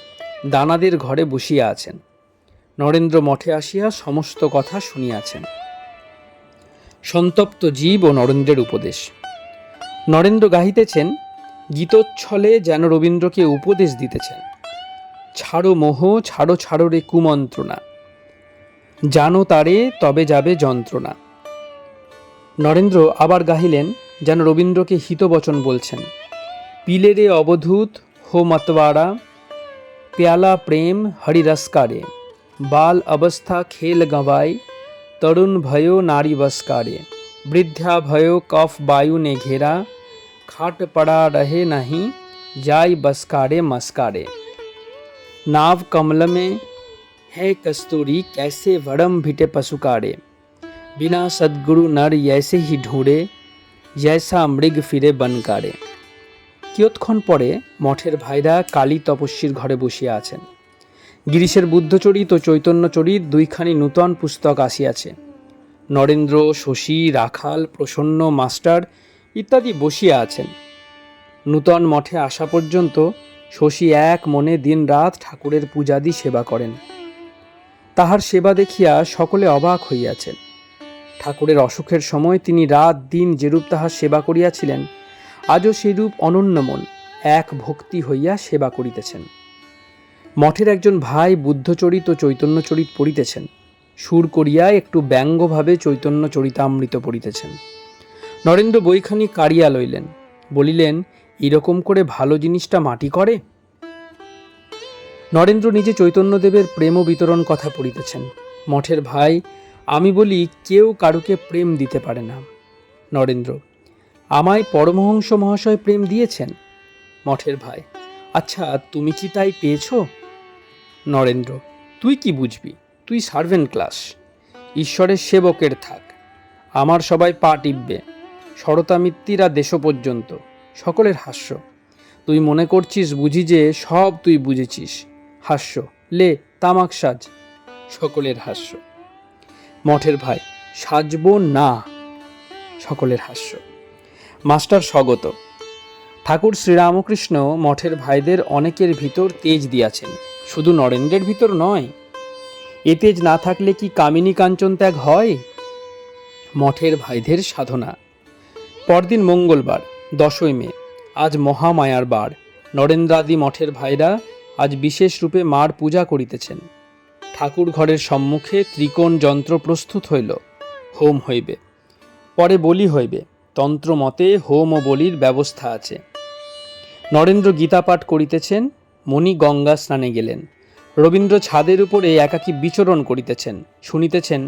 দানাদের ঘরে বসিয়া আছেন। নরেন্দ্র মঠে আসিয়া সমস্ত কথা শুনিয়াছেন। সন্তপ্ত জীব ও নরেন্দ্রের উপদেশ। নরেন্দ্র গাহিতেছেন, গীতচ্ছলে যেন রবীন্দ্রকে উপদেশ দিতেছেন। ছাড়ো মোহ, ছাড়ো ছাড়ো রে কুমন্ত্রণা, জানো তারে তবে যাবে যন্ত্রণা। নরেন্দ্র আবার গাহিলেন, যেন রবীন্দ্রকে হিতবচন বলছেন। পিলে রে অবধূত হো मतवाड़ा, प्याला प्रेम हरिरसकारे, बाल अवस्था खेल गंवाई, तरुण भयो नारी बसकारे, वृद्धा भयो कफ वायु ने घेरा, खाट पड़ा रहे नहीं जाय बसकारे मस्कारे। नाव कमल में है कस्तूरी, कैसे वड़म भिटे पशुकारे, बिना सद्गुरु नर ऐसे ही ढूंढे, जैसा मृग फिरे बनकारे। কিয়ৎক্ষণ পরে মঠের ভাইরা কালী তপস্বীর ঘরে বসিয়া আছেন। গিরিশের বুদ্ধচরিত ও চৈতন্যচরিত দুইখানি নূতন পুস্তক আসিয়াছে। নরেন্দ্র, শশী, রাখাল, প্রসন্ন, মাস্টার ইত্যাদি বসিয়া আছেন। নূতন মঠে আসা পর্যন্ত শশী এক মনে দিন রাত ঠাকুরের পূজাদি সেবা করেন। তাহার সেবা দেখিয়া সকলে অবাক হইয়াছেন। ঠাকুরের অসুখের সময় তিনি রাত দিন যেরূপ তাহার সেবা করিয়াছিলেন, আজও সেইরূপ অনন্যমন এক ভক্তি হইয়া সেবা করিতেছেন। মঠের একজন ভাই বুদ্ধচরিত ও চৈতন্যচরিত পড়িতেছেন। সুর করিয়া একটু ব্যঙ্গভাবে চৈতন্য চরিতামৃত পড়িতেছেন। নরেন্দ্র বইখানি কাড়িয়া লইলেন, বলিলেন, এরকম করে ভালো জিনিসটা মাটি করে? নরেন্দ্র নিজে চৈতন্যদেবের প্রেম বিতরণ কথা পড়িতেছেন। মঠের ভাই, আমি বলি, কেউ কারুকে প্রেম দিতে পারে না। নরেন্দ্র, আমায় পরমহংস মহাশয় প্রেম দিয়েছেন। মঠের ভাই, আচ্ছা, তুমি কি তাই পেয়েছ? নরেন্দ্র, তুই কি বুঝবি, তুই সার্ভেন্ট ক্লাস, ঈশ্বরের সেবকের থাক। আমার সবাই পা টিপবে, সরতামিত্তিরা দেশ পর্যন্ত, সকলের হাস্য। তুই মনে করছিস বুঝি যে সব তুই বুঝেছিস। হাস্য, লে তামাক সাজ, সকলের হাস্য। মঠের ভাই, সাজব না, সকলের হাস্য। মাস্টার স্বগত। ঠাকুর শ্রীরামকৃষ্ণ মঠের ভাইদের অনেকের ভিতর তেজ দিয়াছেন, শুধু নরেন্দ্রের ভিতর নয়। এ তেজ না থাকলে কি কামিনী কাঞ্চন ত্যাগ হয়? মঠের ভাইদের সাধনা। পরদিন মঙ্গলবার, 10ই মে। আজ মহামায়ার বার। নরেন্দ্রাদি মঠের ভাইরা আজ বিশেষ রূপে মার পূজা করিতেছেন। ঠাকুর ঘরের সম্মুখে ত্রিকোণ যন্ত্র প্রস্তুত হইল। হোম হইবে, পরে বলি হইবে। তন্ত্র মতে হোম ও বলির ব্যবস্থা আছে। নরেন্দ্র গীতা পাঠ করিতেছেন। মণি গঙ্গা স্নানে গেলেন। রবীন্দ্র ছাদের উপরে একাকী বিচরণ করিতেছেন, শুনিতেছেন।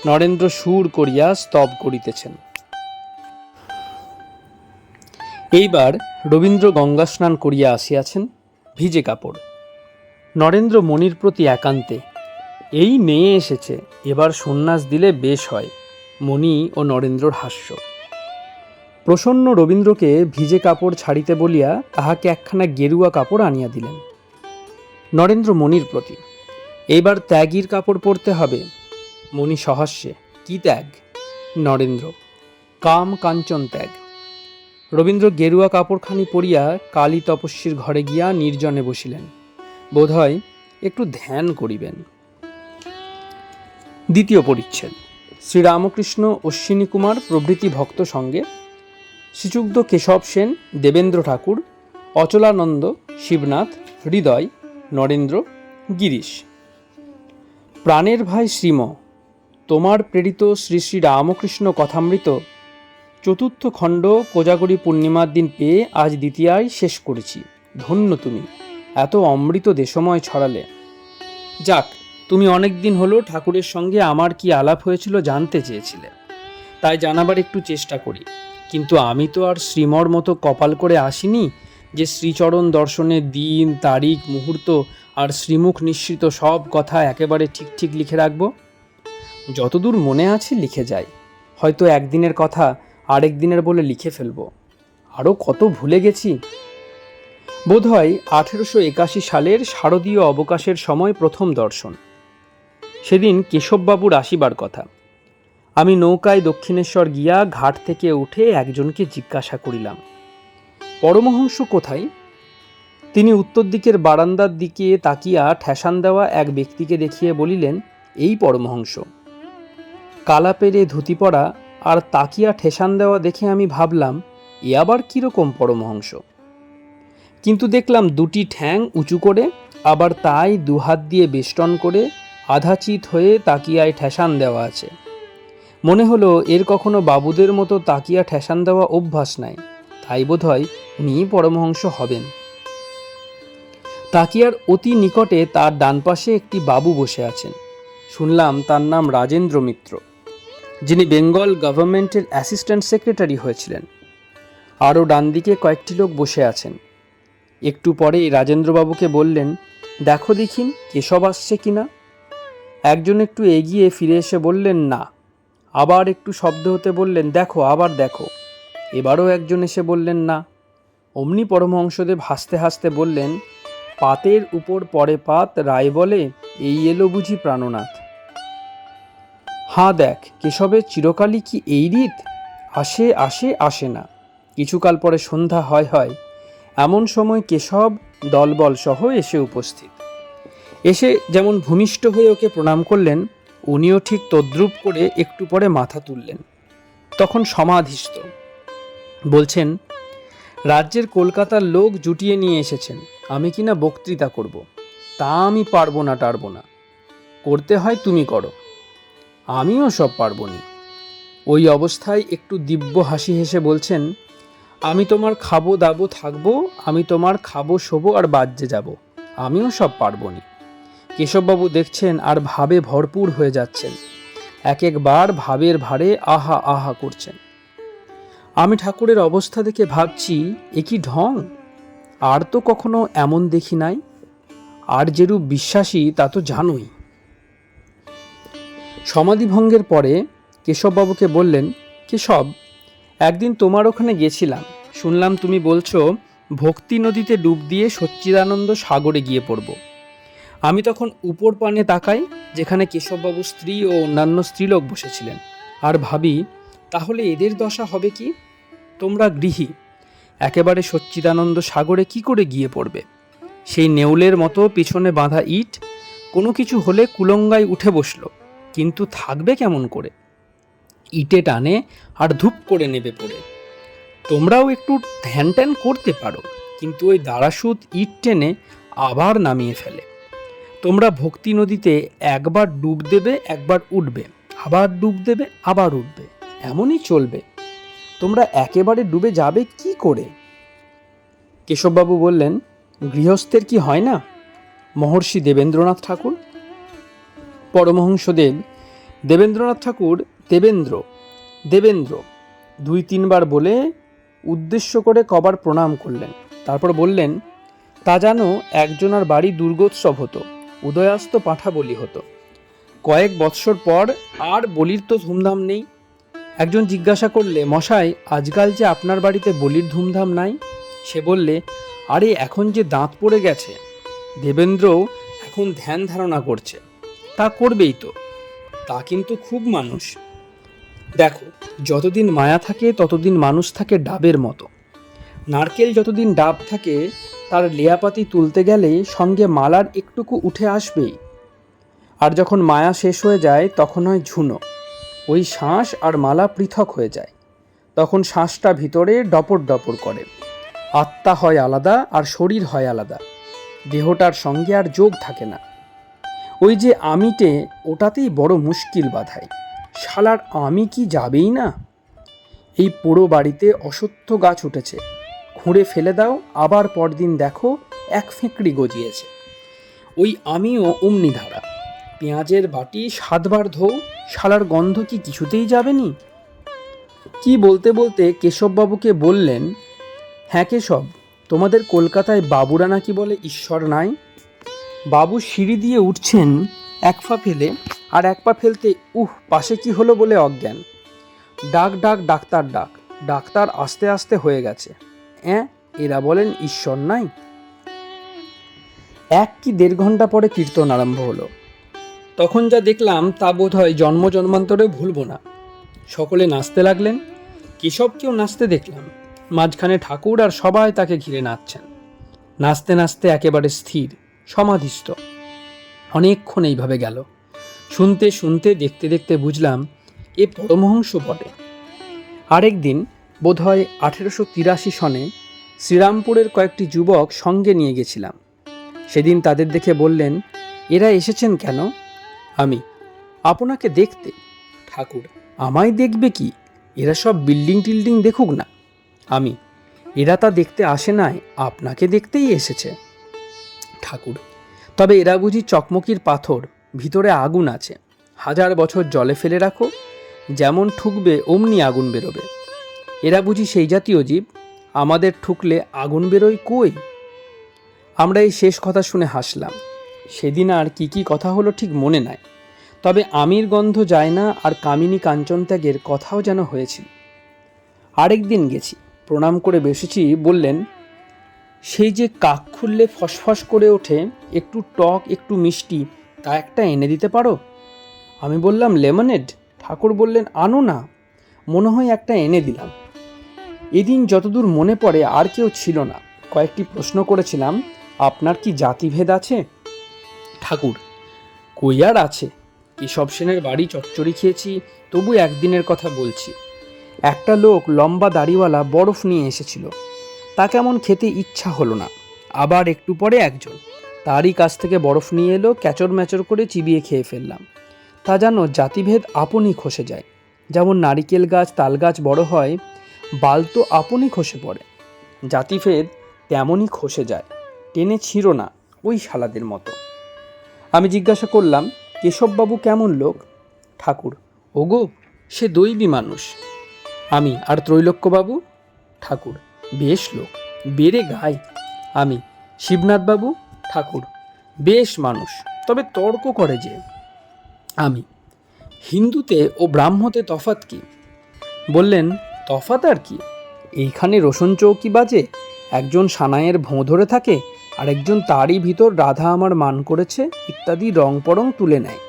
নরেন্দ্র সুর করিয়া স্তব করিতেছেন। এইবার রবীন্দ্র গঙ্গা স্নান করিয়া আসিয়াছেন, ভিজে কাপড়। নরেন্দ্র মণির প্রতি একান্তে, এই মেয়ে এসেছে, এবার সন্ন্যাস দিলে বেশ হয়। মণি ও নরেন্দ্রর হাস্য। প্রসন্ন রবীন্দ্রকে ভিজে কাপড় ছাড়িতে বলিয়া তাহাকে একখানা গেরুয়া কাপড় আনিয়া দিলেন। নরেন্দ্র মণির প্রতি, এইবার ত্যাগীর কাপড় পরতে হবে। মণি সহাস্যে, কি ত্যাগ? নরেন্দ্র, কাম কাঞ্চন ত্যাগ। রবীন্দ্র গেরুয়া কাপড়খানি পরিয়া কালী তপস্বীর ঘরে গিয়া নির্জনে বসিলেন, বোধহয় একটু ধ্যান করিবেন। দ্বিতীয় পরিচ্ছেদ। শ্রীরামকৃষ্ণ, অশ্বিনী কুমার প্রভৃতি ভক্ত সঙ্গে শ্রীযুক্ত কেশব সেন, দেবেন্দ্র ঠাকুর, অচলানন্দ, শিবনাথ, হৃদয়, নরেন্দ্র, গিরিশ। প্রাণের ভাই শ্রীম, তোমার প্রেরিত শ্রী শ্রী রামকৃষ্ণ কথামৃত চতুর্থ খণ্ড কোজাগরী পূর্ণিমার দিন পেয়ে আজ দ্বিতীয়ায় শেষ করেছি। ধন্য তুমি, এত অমৃত দেশময় ছড়ালে। যাক, তুমি অনেক দিন হলো ঠাকুরের সঙ্গে আমার কি আলাপ হয়েছিল জানতে চেয়েছিলে, তাই জানাবার একটু চেষ্টা করি। কিন্তু আমি তো আর শ্রীমর মতো কপাল করে আসিনি যে শ্রীচরণ দর্শনের দিন, তারিখ, মুহূর্ত আর শ্রীমুখ নিঃসৃত সব কথা একেবারে ঠিক ঠিক লিখে রাখব। যতদূর মনে আছে লিখে যাই, হয়তো একদিনের কথা আরেক দিনের বলে লিখে ফেলব। আরও কত ভুলে গেছি। বোধহয় 1881 সালের শারদীয় অবকাশের সময় প্রথম দর্শন। সেদিন কেশববাবুর আসিবার কথা। আমি নৌকায় দক্ষিণেশ্বর গিয়া ঘাট থেকে উঠে একজনকে জিজ্ঞাসা করিলাম, পরমহংস কোথায়? তিনি উত্তর দিকের বারান্দার দিকে তাকিয়া ঠেসান দেওয়া এক ব্যক্তিকে দেখিয়ে বলিলেন, এই পরমহংস। কালা পেরে ধুতি পরা আর তাকিয়া ঠেসান দেওয়া দেখে আমি ভাবলাম, এ আবার কীরকম পরমহংস? কিন্তু দেখলাম দুটি ঠ্যাং উঁচু করে, আবার তাই দুহাত দিয়ে বেষ্টন করে আধাচিত হয়ে তাকিয়ায় ঠেসান দেওয়া আছে। মনে হলো এর কখনো বাবুদের মতো তাকিয়া ঠেসান দেওয়া অভ্যাস নাই, তাই বোধহয় উনি পরমহংস হবেন। তাকিয়ার অতি নিকটে তার ডান পাশে একটি বাবু বসে আছেন। শুনলাম তার নাম রাজেন্দ্র মিত্র, যিনি বেঙ্গল গভর্নমেন্টের অ্যাসিস্ট্যান্ট সেক্রেটারি হয়েছিলেন। আরও ডান দিকে কয়েকটি লোক বসে আছেন। একটু পরে রাজেন্দ্রবাবুকে বললেন, দেখো দেখিন কেশব আসছে কিনা। একজন একটু এগিয়ে ফিরে এসে বললেন, না। আবার একটু শব্দ হতে বললেন, দেখো, আবার দেখো। এবারও একজন এসে বললেন, না। অমনি পরমহংসদেব হাসতে হাসতে বললেন, পাতের উপর পরে পাত, রায় বলে এই এলো বুঝি প্রাণনাথ। হাঁ দেখ, কেশবের চিরকালই কি এই রীত? আসে আসে, আসে না। কিছুকাল পরে সন্ধ্যা হয় হয়, এমন সময় কেশব দলবল সহ এসে উপস্থিত। এসে যেমন ভূমিষ্ঠ হয়ে ওকে প্রণাম করলেন, উনিও ঠিক তদ্রূপ করে একটু পরে মাথা তুললেন। তখন সমাধিস্থ। বলছেন, রাজ্যের কলকাতার লোক জুটিয়ে নিয়ে এসেছেন, আমি কিনা বক্তৃতা করব। তা আমি পারবো না, টারবো না। করতে হয় তুমি করো, আমিও সব পারবো নি। ওই অবস্থায় একটু দিব্য হাসি হেসে বলছেন, আমি তোমার খাবো দাবো থাকবো, আমি তোমার খাবো শোবো আর বাজ্যে যাব, আমিও সব পারবো নি। কেশববাবু দেখছেন আর ভাবে ভরপুর হয়ে যাচ্ছেন, এক একবার ভাবের ভারে আহা আহা করছেন। আমি ঠাকুরের অবস্থা দেখে ভাবছি, এ কি ঢং! আর তো কখনো এমন দেখি নাই। আর যেরূপ বিশ্বাসী তা তো জানোই। সমাধিভঙ্গের পরে কেশববাবুকে বললেন, কেশব, একদিন তোমার ওখানে গেছিলাম, শুনলাম তুমি বলছো ভক্তি নদীতে ডুব দিয়ে সচ্চিদানন্দ সাগরে গিয়ে পড়ব। আমি তখন উপর পানে তাকাই, যেখানে কেশববাবুর স্ত্রী ও অন্যান্য স্ত্রীলোক বসেছিলেন, আর ভাবি, তাহলে এদের দশা হবে কি? তোমরা গৃহী, একেবারে সচ্চিদানন্দ সাগরে কি করে গিয়ে পড়বে? সেই নেউলের মতো পিছনে বাঁধা ইট, কোনো কিছু হলে কুলঙ্গায় উঠে বসলো, কিন্তু থাকবে কেমন করে? ইটে টানে আর ধূপ করে নেবে পড়ে। তোমরাও একটু ধ্যান ট্যান করতে পারো, কিন্তু ওই দাঁড়াসুত ইট টেনে আবার নামিয়ে ফেলে। তোমরা ভক্তি নদীতে একবার ডুব দেবে, একবার উঠবে, আবার ডুব দেবে, আবার উঠবে, এমনই চলবে। তোমরা একেবারে ডুবে যাবে কি করে? কেশববাবু বললেন, গৃহস্থের কি হয় না? মহর্ষি দেবেন্দ্রনাথ ঠাকুর। পরমহংসদেব দেবেন্দ্রনাথ ঠাকুর দেবেন্দ্র দেবেন্দ্র 2-3 বার বলে উদ্দেশ্য করে কবার প্রণাম করলেন। তারপর বললেন, তা জানো, একজনার বাড়ি দুর্গোৎসব হতো, উদয়াস্ত পাঁঠা বলি হতো। কয়েক বৎসর পর আর বলির তো ধুমধাম নেই। একজন জিজ্ঞাসা করলে, মশাই, আজকাল যে আপনার বাড়িতে বলির ধুমধাম নাই? সে বললে, আরে এখন যে দাঁত পড়ে গেছে, দেবেন্দ্রও এখন ধ্যান ধারণা করছে, তা করবেই তো। তা কিন্তু খুব মানুষ। দেখো, যতদিন মায়া থাকে ততদিন মানুষ থাকে ডাবের মতো। নারকেল যতদিন ডাব থাকে, তার লেয়াপাতি তুলতে গেলে সঙ্গে মালার একটুকু উঠে আসবেই। আর যখন মায়া শেষ হয়ে যায় তখন হয় ঝুনো, ওই শ্বাস আর মালা পৃথক হয়ে যায়। তখন শ্বাসটা ভিতরে ডপর ডপর করে। আত্মা হয় আলাদা আর শরীর হয় আলাদা, দেহটার সঙ্গে আর যোগ থাকে না। ওই যে আমিটে, ওটাতেই বড় মুশকিল বাধায়। শালার আমি কি যাবেই না? এই পোড়ো বাড়িতে অশ্বত্থ গাছ উঠেছে, খুঁড়ে ফেলে দাও, আবার পরদিন দেখো এক ফেঁকড়ি গজিয়েছে। ওই আমিও অমনি ধারা। পেঁয়াজের বাটি 7 বার ধোও, শালার গন্ধ কি কিছুতেই যাবেনি? কি বলতে বলতে কেশববাবুকে বললেন, হ্যাঁ কেশব, তোমাদের কলকাতায় বাবুরা নাকি বলে ঈশ্বর নাই। বাবু সিঁড়ি দিয়ে উঠছেন, এক পা ফেলে, আর এক পা ফেলতে পাশে কি হলো বলে অজ্ঞান। ডাক ডাক ডাক্তার ডাক, ডাক্তার আস্তে আস্তে হয়ে গেছে। এরা বলেন ঈশ্বর নাই। 1 কি 1.5 ঘন্টা পরে কীর্তন আরম্ভ হলো। তখন যা দেখলাম তা বোধ হয় জন্ম জন্মান্তরে ভুলব না। সকলে নাচতে লাগলেন, কেশবকেও নাচতে দেখলাম। মাঝখানে ঠাকুর আর সবাই তাকে ঘিরে নাচছেন। নাচতে নাচতে একেবারে স্থির, সমাধিস্থ। অনেকক্ষণ এইভাবে গেল। শুনতে শুনতে দেখতে দেখতে বুঝলাম এ পরমহংস বটে। আরেক দিন বোধহয় 1883 সনে শ্রীরামপুরের কয়েকটি যুবক সঙ্গে নিয়ে গেছিলাম। সেদিন তাদের দেখে বললেন, এরা এসেছেন কেন? আমি, আপনাকে দেখতে। ঠাকুর, আমায় দেখবে কি? এরা সব বিল্ডিং টিল্ডিং দেখুক না। আমি, এরা তা দেখতে আসে নাই, আপনাকে দেখতেই এসেছে। ঠাকুর, তবে এরা বুঝি চকমকির পাথর, ভিতরে আগুন আছে। 1000 বছর জলে ফেলে রাখো, যেমন ঠুকবে অমনি আগুন বেরোবে। এরা বুঝি সেই জাতীয় জীব, আমাদের ঠুকলে আগুন বেরোয় কই? আমরা এই শেষ কথা শুনে হাসলাম। সেদিন আর কি কি কথা হলো ঠিক মনে নাই, তবে আমির গন্ধ যায় না আর কামিনী কাঞ্চন ত্যাগের কথাও যেন হয়েছিল। আরেক দিন গেছি, প্রণাম করে বসেছি। বললেন, সেই যে কাক খুললে ফসফস করে ওঠে, একটু টক একটু মিষ্টি, তা একটা এনে দিতে পারো? আমি বললাম, লেমনেড। ঠাকুর বললেন, আনো না। মনে হয় একটা এনে দিলাম। এদিন যতদূর মনে পড়ে আর কেউ ছিল না। কয়েকটি প্রশ্ন করেছিলাম, আপনার কি জাতিভেদ আছে? ঠাকুর, কই আর আছে। কেশব সেনের বাড়ি চচ্চড়ি খেয়েছি, তবু একদিনের কথা বলছি। একটা লোক লম্বা দাড়িওয়ালা বরফ নিয়ে এসেছিল, তা কেমন খেতে ইচ্ছা হলো না। আবার একটু পরে একজন তারই কাছ থেকে বরফ নিয়ে এলো, ক্যাচর ম্যাচর করে চিবিয়ে খেয়ে ফেললাম। তা যেন জাতিভেদ আপনই খসে যায়। যেমন নারিকেল গাছ তাল গাছ বড় হয়, বাল তো আপনই খসে পড়ে। জাতিভেদ তেমনই খসে যায়, টেনে ছিঁড়ো না, ওই শালাদের মতো। আমি জিজ্ঞাসা করলাম, কেশববাবু কেমন লোক? ঠাকুর, ওগো, সে দৈবী মানুষ। আমি, আর ত্রৈলোক্যবাবু? ঠাকুর, বেশ লোক, বেড়ে গায়। আমি, শিবনাথবাবু? ঠাকুর, বেশ মানুষ, তবে তর্ক করে যে। আমি, হিন্দুতে ও ব্রাহ্মতে তফাৎ কি? বললেন, তফাৎ আর কি, এইখানে রোশন চৌকি বাজে, একজন সানাইয়ের ভোঁ ধরে থাকে, আর একজন তারই ভিতর রাধা আমার মান করেছে ইত্যাদি রং পরং তুলে নেয়।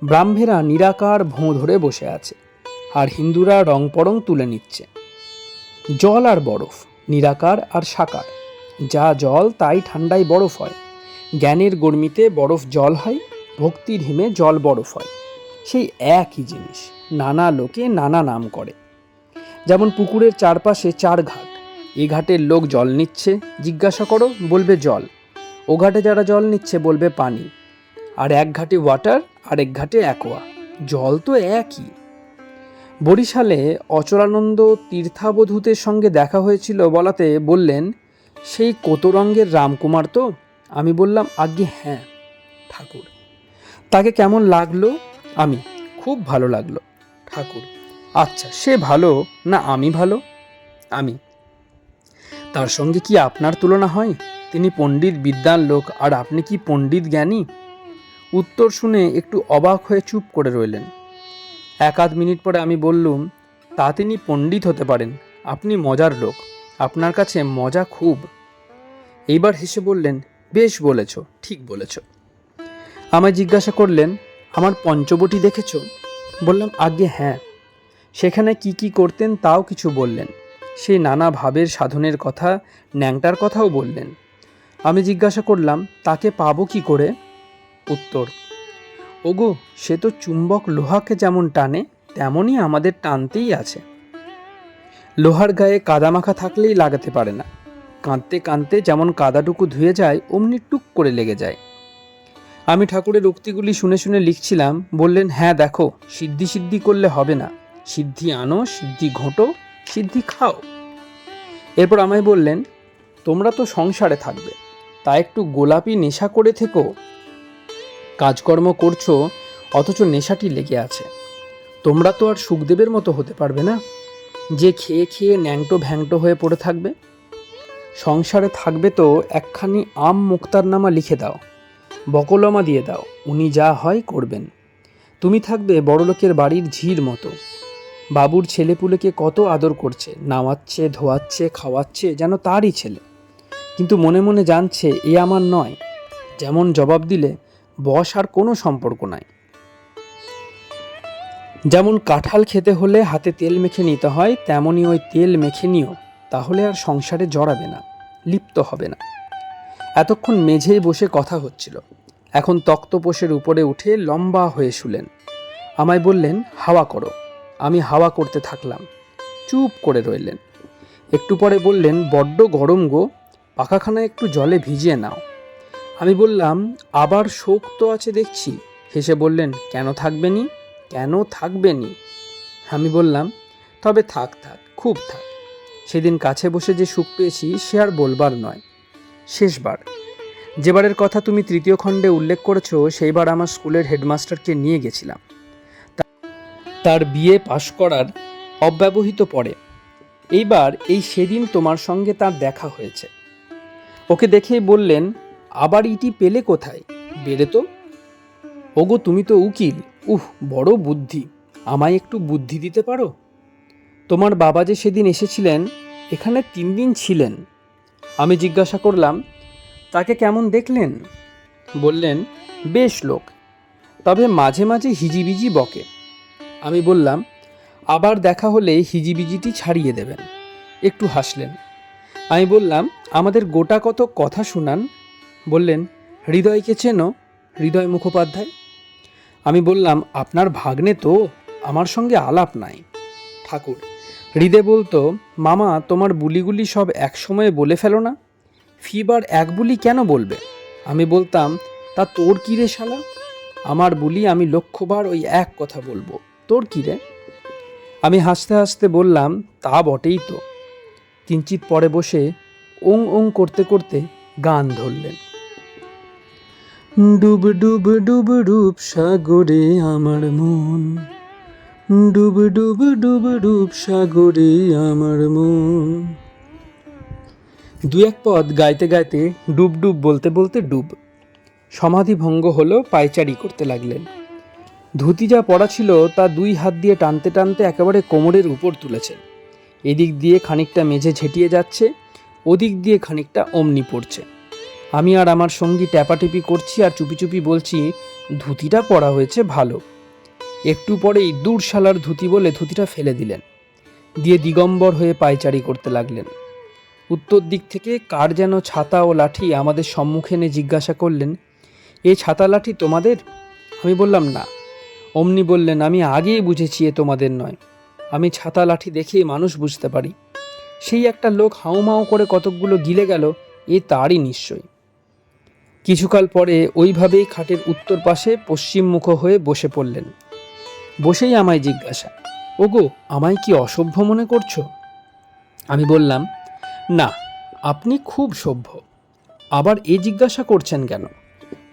ব্রাহ্মেরা নিরাকার ভোঁ ধরে বসে আছে, আর হিন্দুরা রং পরং তুলে নিচ্ছে। জল আর বরফ, নিরাকার আর সাকার। যা জল তাই ঠান্ডায় বরফ হয়। জ্ঞানের গরমিতে বরফ জল হয়, ভক্তির হিমে জল বরফ হয়। সেই একই জিনিস, নানা লোকে নানা নাম করে। যেমন পুকুরের চারপাশে 4 ঘাট, এ ঘাটের লোক জল নিচ্ছে, জিজ্ঞাসা করো বলবে জল। ও ঘাটে যারা জল নিচ্ছে বলবে পানি। আর এক ঘাটে ওয়াটার, আর এক ঘাটে অ্যাকোয়া, জল তো একই। বরিশালে অচলানন্দ তীর্থাবধূতের সঙ্গে দেখা হয়েছিল বলাতে বললেন, সেই কত রঙ্গের রামকুমার তো? আমি বললাম, আজ্ঞে হ্যাঁ। ঠাকুর, তাকে কেমন লাগলো? আমি, খুব ভালো লাগলো। ঠাকুর, আচ্ছা, সে ভালো না আমি ভালো? আমি, তার সঙ্গে কি আপনার তুলনা হয়? তিনি পণ্ডিত বিদ্বান লোক, আর আপনি কি পণ্ডিত জ্ঞানী? উত্তর শুনে একটু অবাক হয়ে চুপ করে রইলেন। 1-8 মিনিট পরে আমি বললুম, তা তিনি পণ্ডিত হতে পারেন, আপনি মজার লোক, আপনার কাছে মজা খুব। এইবার হেসে বললেন, বেশ বলেছ, ঠিক বলেছ। আমায় জিজ্ঞাসা করলেন, আমার পঞ্চবটি দেখেছ? বললাম, আজ্ঞে হ্যাঁ। সেখানে কি কি করতেন তাও কিছু বললেন। সেই নানা ভাবের সাধনের কথা, ন্যাংটার কথাও বললেন। আমি জিজ্ঞাসা করলাম, তাকে পাবো কি করে? উত্তর, ওগো, সে তো চুম্বক লোহাকে যেমন টানে তেমনই আমাদের টানতেই আছে। লোহার গায়ে কাদামাখা থাকলেই লাগাতে পারে না, কাঁদতে কাঁদতে যেমন কাদাটুকু ধুয়ে যায় অমনি টুক করে লেগে যায়। আমি ঠাকুরের উক্তিগুলি শুনে শুনে লিখছিলাম। বললেন, হ্যাঁ দেখো, সিদ্ধি সিদ্ধি করলে হবে না, সিদ্ধি আনো, সিদ্ধি ঘোঁটো, সিদ্ধি খাও। এরপর আমায় বললেন, তোমরা তো সংসারে থাকবে, তা একটু গোলাপি নেশা করে থেকো। কাজকর্ম করছো অথচ নেশাটি লেগে আছে। তোমরা তো আর সুখদেবের মতো হতে পারবে না, যে খেয়ে খেয়ে ন্যাংটো ভ্যাংটো হয়ে পড়ে থাকবে। সংসারে থাকবে তো একখানি আম মুক্তারনামা লিখে দাও, বকলমা দিয়ে দাও, উনি যা হয় করবেন। তুমি থাকবে বড়লোকের বাড়ির ঝির মতো। বাবুর ছেলেপুলেকে কত আদর করছে, নামাচ্ছে, ধোয়াচ্ছে, খাওয়াচ্ছে, যেন তারই ছেলে। কিন্তু মনে মনে জানছে এ আমার নয়। যেমন জবাব দিলে বস আর কোনো সম্পর্ক নাই। যেমন কাঁঠাল খেতে হলে হাতে তেল মেখে নিতে হয়, তেমনই ওই তেল মেখে নিও, তাহলে আর সংসারে জড়াবে না, লিপ্ত হবে না। এতক্ষণ মেঝেই বসে কথা হচ্ছিল, এখন তক্তপোষের উপরে উঠে লম্বা হয়ে শুলেন। আমায় বললেন, হাওয়া করো। আমি হাওয়া করতে থাকলাম। চুপ করে রইলেন। একটু পরে বললেন, বড্ড গরম গো, পাখাখানা একটু জলে ভিজিয়ে নাও। আমি বললাম, আবার শোক তো আছে দেখছি। হেসে বললেন, কেন থাকবে নি, কেন থাকবে নি? আমি বললাম, তবে থাক থাক, খুব থাক। সেদিন কাছে বসে যে সুখ পেয়েছি সে আর বলবার নয়। শেষবার, যেবারের কথা তুমি তৃতীয় খণ্ডে উল্লেখ করেছো, সেইবার আমার স্কুলের হেডমাস্টারকে নিয়ে গেছিলাম। তার বিএ পাশ করার অব্যবহিত পরে এইবার এই সেদিন তোমার সঙ্গে তার দেখা হয়েছে। ওকে দেখেই বললেন, আবার ইটি পেলে কোথায়, বেড়ে তো। ওগো, তুমি তো উকিল, বড় বুদ্ধি, আমায় একটু বুদ্ধি দিতে পারো? তোমার বাবা যে সেদিন এসেছিলেন, এখানে 3 দিন ছিলেন। আমি জিজ্ঞাসা করলাম, তাকে কেমন দেখলেন? বললেন, বেশ লোক, তবে মাঝে মাঝে হিজিবিজি বকে। আমি বললাম, আবার দেখা হলে হিজিবিজিটি ছাড়িয়ে দেবেন। একটু হাসলেন। আমি বললাম, আমাদের গোটা কত কথা শুনান। বললেন, হৃদয়কে চেনো? হৃদয় মুখোপাধ্যায়। আমি বললাম, আপনার ভাগ্নে তো, আমার সঙ্গে আলাপ নাই। ঠাকুর, হৃদয় বলতো, মামা তোমার বুলিগুলি সব এক সময়ে বলে ফেলো না, ফিবার এক বুলি কেন বলবে? আমি বলতাম, তা তোর কি রে শালা? আমার বুলি আমি লক্ষবার ওই এক কথা বলবো, তোর কি রে? আমি হাসতে হাসতে বললাম, তা বটেই তো। কিঞ্চিত পরে বসে ওং ওং করতে করতে গান ধরলেন। ডুব ডুব ডুব ডুব সাগরে আমার মন, ডুব ডুব ডুব ডুব সাগরে আমার মন। 2-1 পদ গাইতে গাইতে ডুব ডুব বলতে বলতে ডুব। সমাধি ভঙ্গ হলো, পায়চারি করতে লাগলেন। ধুতি যা পড়া ছিল তা 2 হাত দিয়ে টানতে টানতে একেবারে কোমরের উপর তুলেছেন। এদিক দিয়ে খানিকটা মেঝে ঝেঁটিয়ে যাচ্ছে, ওদিক দিয়ে খানিকটা অমনি পড়ছে। আমি আর আমার সঙ্গী ট্যাপাটিপি করছি আর চুপি চুপি বলছি, ধুতিটা পরা হয়েছে ভালো। একটু পরেই দূর শালার ধুতি বলে ধুতিটা ফেলে দিলেন, দিয়ে দিগম্বর হয়ে পায়চারি করতে লাগলেন। উত্তর দিক থেকে কার যেন ছাতা ও লাঠি আমাদের সম্মুখে এনে জিজ্ঞাসা করলেন, এ ছাতা লাঠি তোমাদের? আমি বললাম, না। অমনি বললেন, আমি আগেই বুঝেছি এ তোমাদের নয়। আমি ছাতা লাঠি দেখেই মানুষ বুঝতে পারি। সেই একটা লোক হাউমাউ করে কতকগুলো গিলে গেল, এ তারই নিশ্চয়। কিছুকাল পরে ওইভাবেই খাটের উত্তর পাশে পশ্চিম মুখ হয়ে বসে পড়লেন। বসেই আমায় জিজ্ঞাসা, ওগো, আমায় কি অসভ্য মনে করছো? আমি বললাম, না, আপনি খুব সভ্য। আবার এ জিজ্ঞাসা করছেন কেন?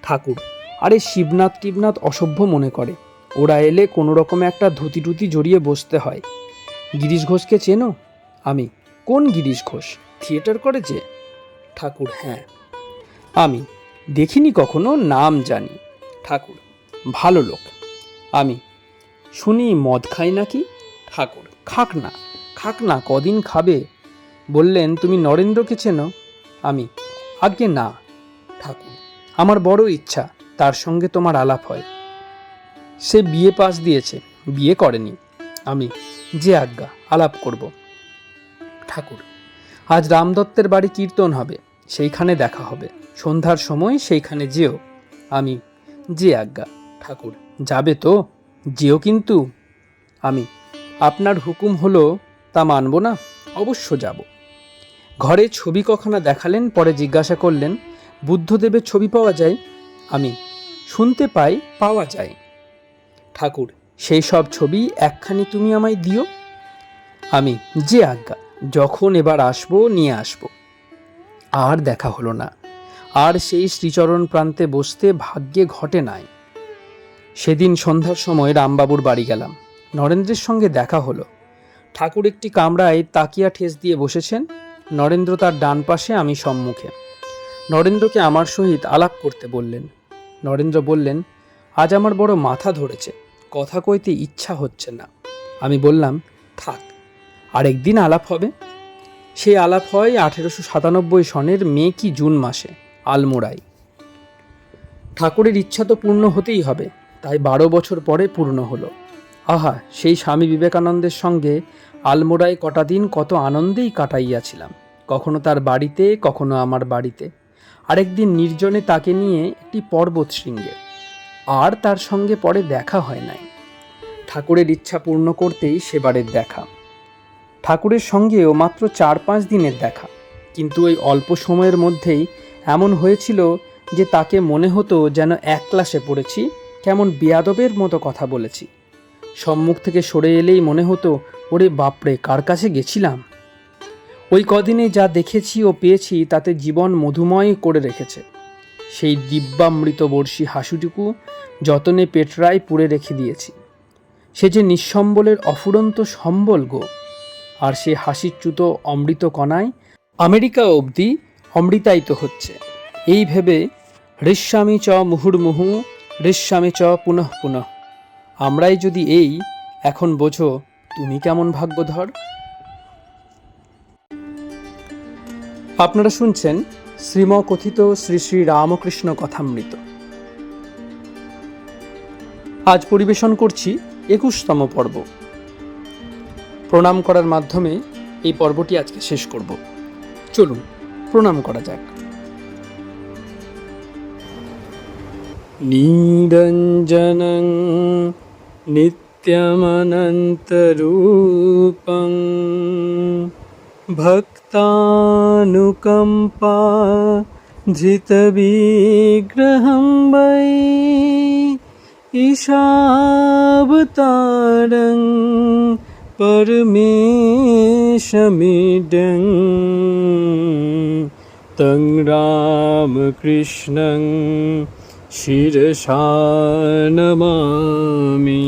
ঠাকুর, আরে শিবনাথ টিবনাথ অসভ্য মনে করে, ওরা এলে কোনো রকমে একটা ধুতি টুতি জড়িয়ে বসতে হয়। গিরিশ ঘোষকে চেনো? আমি, কোন গিরিশ ঘোষ, থিয়েটার করে যে? ঠাকুর, হ্যাঁ। আমি, দেখিনি কখনো, নাম জানি। ঠাকুর, ভালো লোক। আমি, শুনি মদ খাই নাকি? ঠাকুর, খাক না, খাক না, কদিন খাবে। বললেন, তুমি নরেন্দ্রকে চেনো? আমি, আজ্ঞে না। ঠাকুর, আমার বড় ইচ্ছা তার সঙ্গে তোমার আলাপ হয়। সে বিএ পাস দিয়েছে, বিয়ে করেনি। আমি, যে আজ্ঞা, আলাপ করব। ঠাকুর, আজ রামদত্তের বাড়ি কীর্তন হবে, সেইখানে দেখা হবে, সন্ধ্যার সময় সেইখানে যেও। আমি, যে আজ্ঞা। ঠাকুর, যাবে তো? যেও কিন্তু। আমি, আপনার হুকুম হলো তা মানব না, অবশ্য যাব। ঘরে ছবি কখানা দেখালেন, পরে জিজ্ঞাসা করলেন, বুদ্ধদেবের ছবি পাওয়া যায়? আমি, শুনতে পাই পাওয়া যায়। ঠাকুর, সেই সব ছবি একখানি তুমি আমায় দিও। আমি, যে আজ্ঞা, যখন এবার আসবো নিয়ে আসবো। আর দেখা হলো না। আর সেই শ্রীচরণ প্রান্তে বসতে ভাগ্যে ঘটে নাই। সেদিন সন্ধ্যার সময় রামবাবুর বাড়ি গেলাম। নরেন্দ্রের সঙ্গে দেখা হলো। ঠাকুর একটি কামরায় তাকিয়া ঠেস দিয়ে বসেছেন, নরেন্দ্র তার ডান পাশে, আমি সম্মুখে। নরেন্দ্রকে আমার সহিত আলাপ করতে বললেন। নরেন্দ্র বললেন, আজ আমার বড় মাথা ধরেছে, কথা কইতে ইচ্ছা হচ্ছে না। আমি বললাম, থাক, আরেকদিন আলাপ হবে। সেই আলাপ হয় 1897 সনের মে কি জুন মাসে, আলমোড়ায়। ঠাকুরের ইচ্ছা তো পূর্ণ হতেই হবে, তাই 12 বছর পরে পূর্ণ হলো। আহা, সেই স্বামী বিবেকানন্দের সঙ্গে আলমোড়ায় কটা দিন কত আনন্দেই কাটাইয়াছিলাম, কখনো তার বাড়িতে, কখনো আমার বাড়িতে। আরেকদিন নির্জনে তাকে নিয়ে একটি পর্বত শৃঙ্গে। আর তার সঙ্গে পরে দেখা হয় নাই। ঠাকুরের ইচ্ছা পূর্ণ করতেই সেবারের দেখা। ঠাকুরের সঙ্গেও মাত্র 4-5 দিনের দেখা, কিন্তু ওই অল্প সময়ের মধ্যেই এমন হয়েছিল যে তাকে মনে হতো যেন এক ক্লাসে পড়েছি, কেমন বেয়াদবের মতো কথা বলেছি। সম্মুখ থেকে সরে এলেই মনে হতো, ওরে বাপরে, কার কাছে গেছিলাম। ওই কদিনে যা দেখেছি ও পেয়েছি তাতে জীবন মধুময় করে রেখেছে। সেই দিব্যামৃত বর্ষী হাসিটুকু যতনে পেটরায় পুড়ে রেখে দিয়েছি। সে যে নিঃসম্বলের অফুরন্ত সম্বল গো। আর সে হাসিচ্যুত অমৃত কণায় আমেরিকা অবধি অমৃতায়িত হচ্ছে। এই ভেবে হৃষ্যামি চ মুহুর্মুহু, হৃষ্যামি চ পুনঃ পুনঃ। আমরাই যদি এই, এখন বোঝো তুমি কেমন ভাগ্যধর। আপনারা শুনছেন শ্রীমকথিত শ্রী শ্রী রামকৃষ্ণ কথামৃত। আজ পরিবেশন করছি 21তম পর্ব। প্রণাম করার মাধ্যমে এই পর্বটি আজকে শেষ করব। চলুন প্রণাম করা যাক। নিরঞ্জনং নিত্যমনন্তরূপং ভক্তানুকম্পা ধৃতবিগ্রহং বৈ ঈশাবতারং পরমেশমিডং তং রামকৃষ্ণং শিরসা নমামি।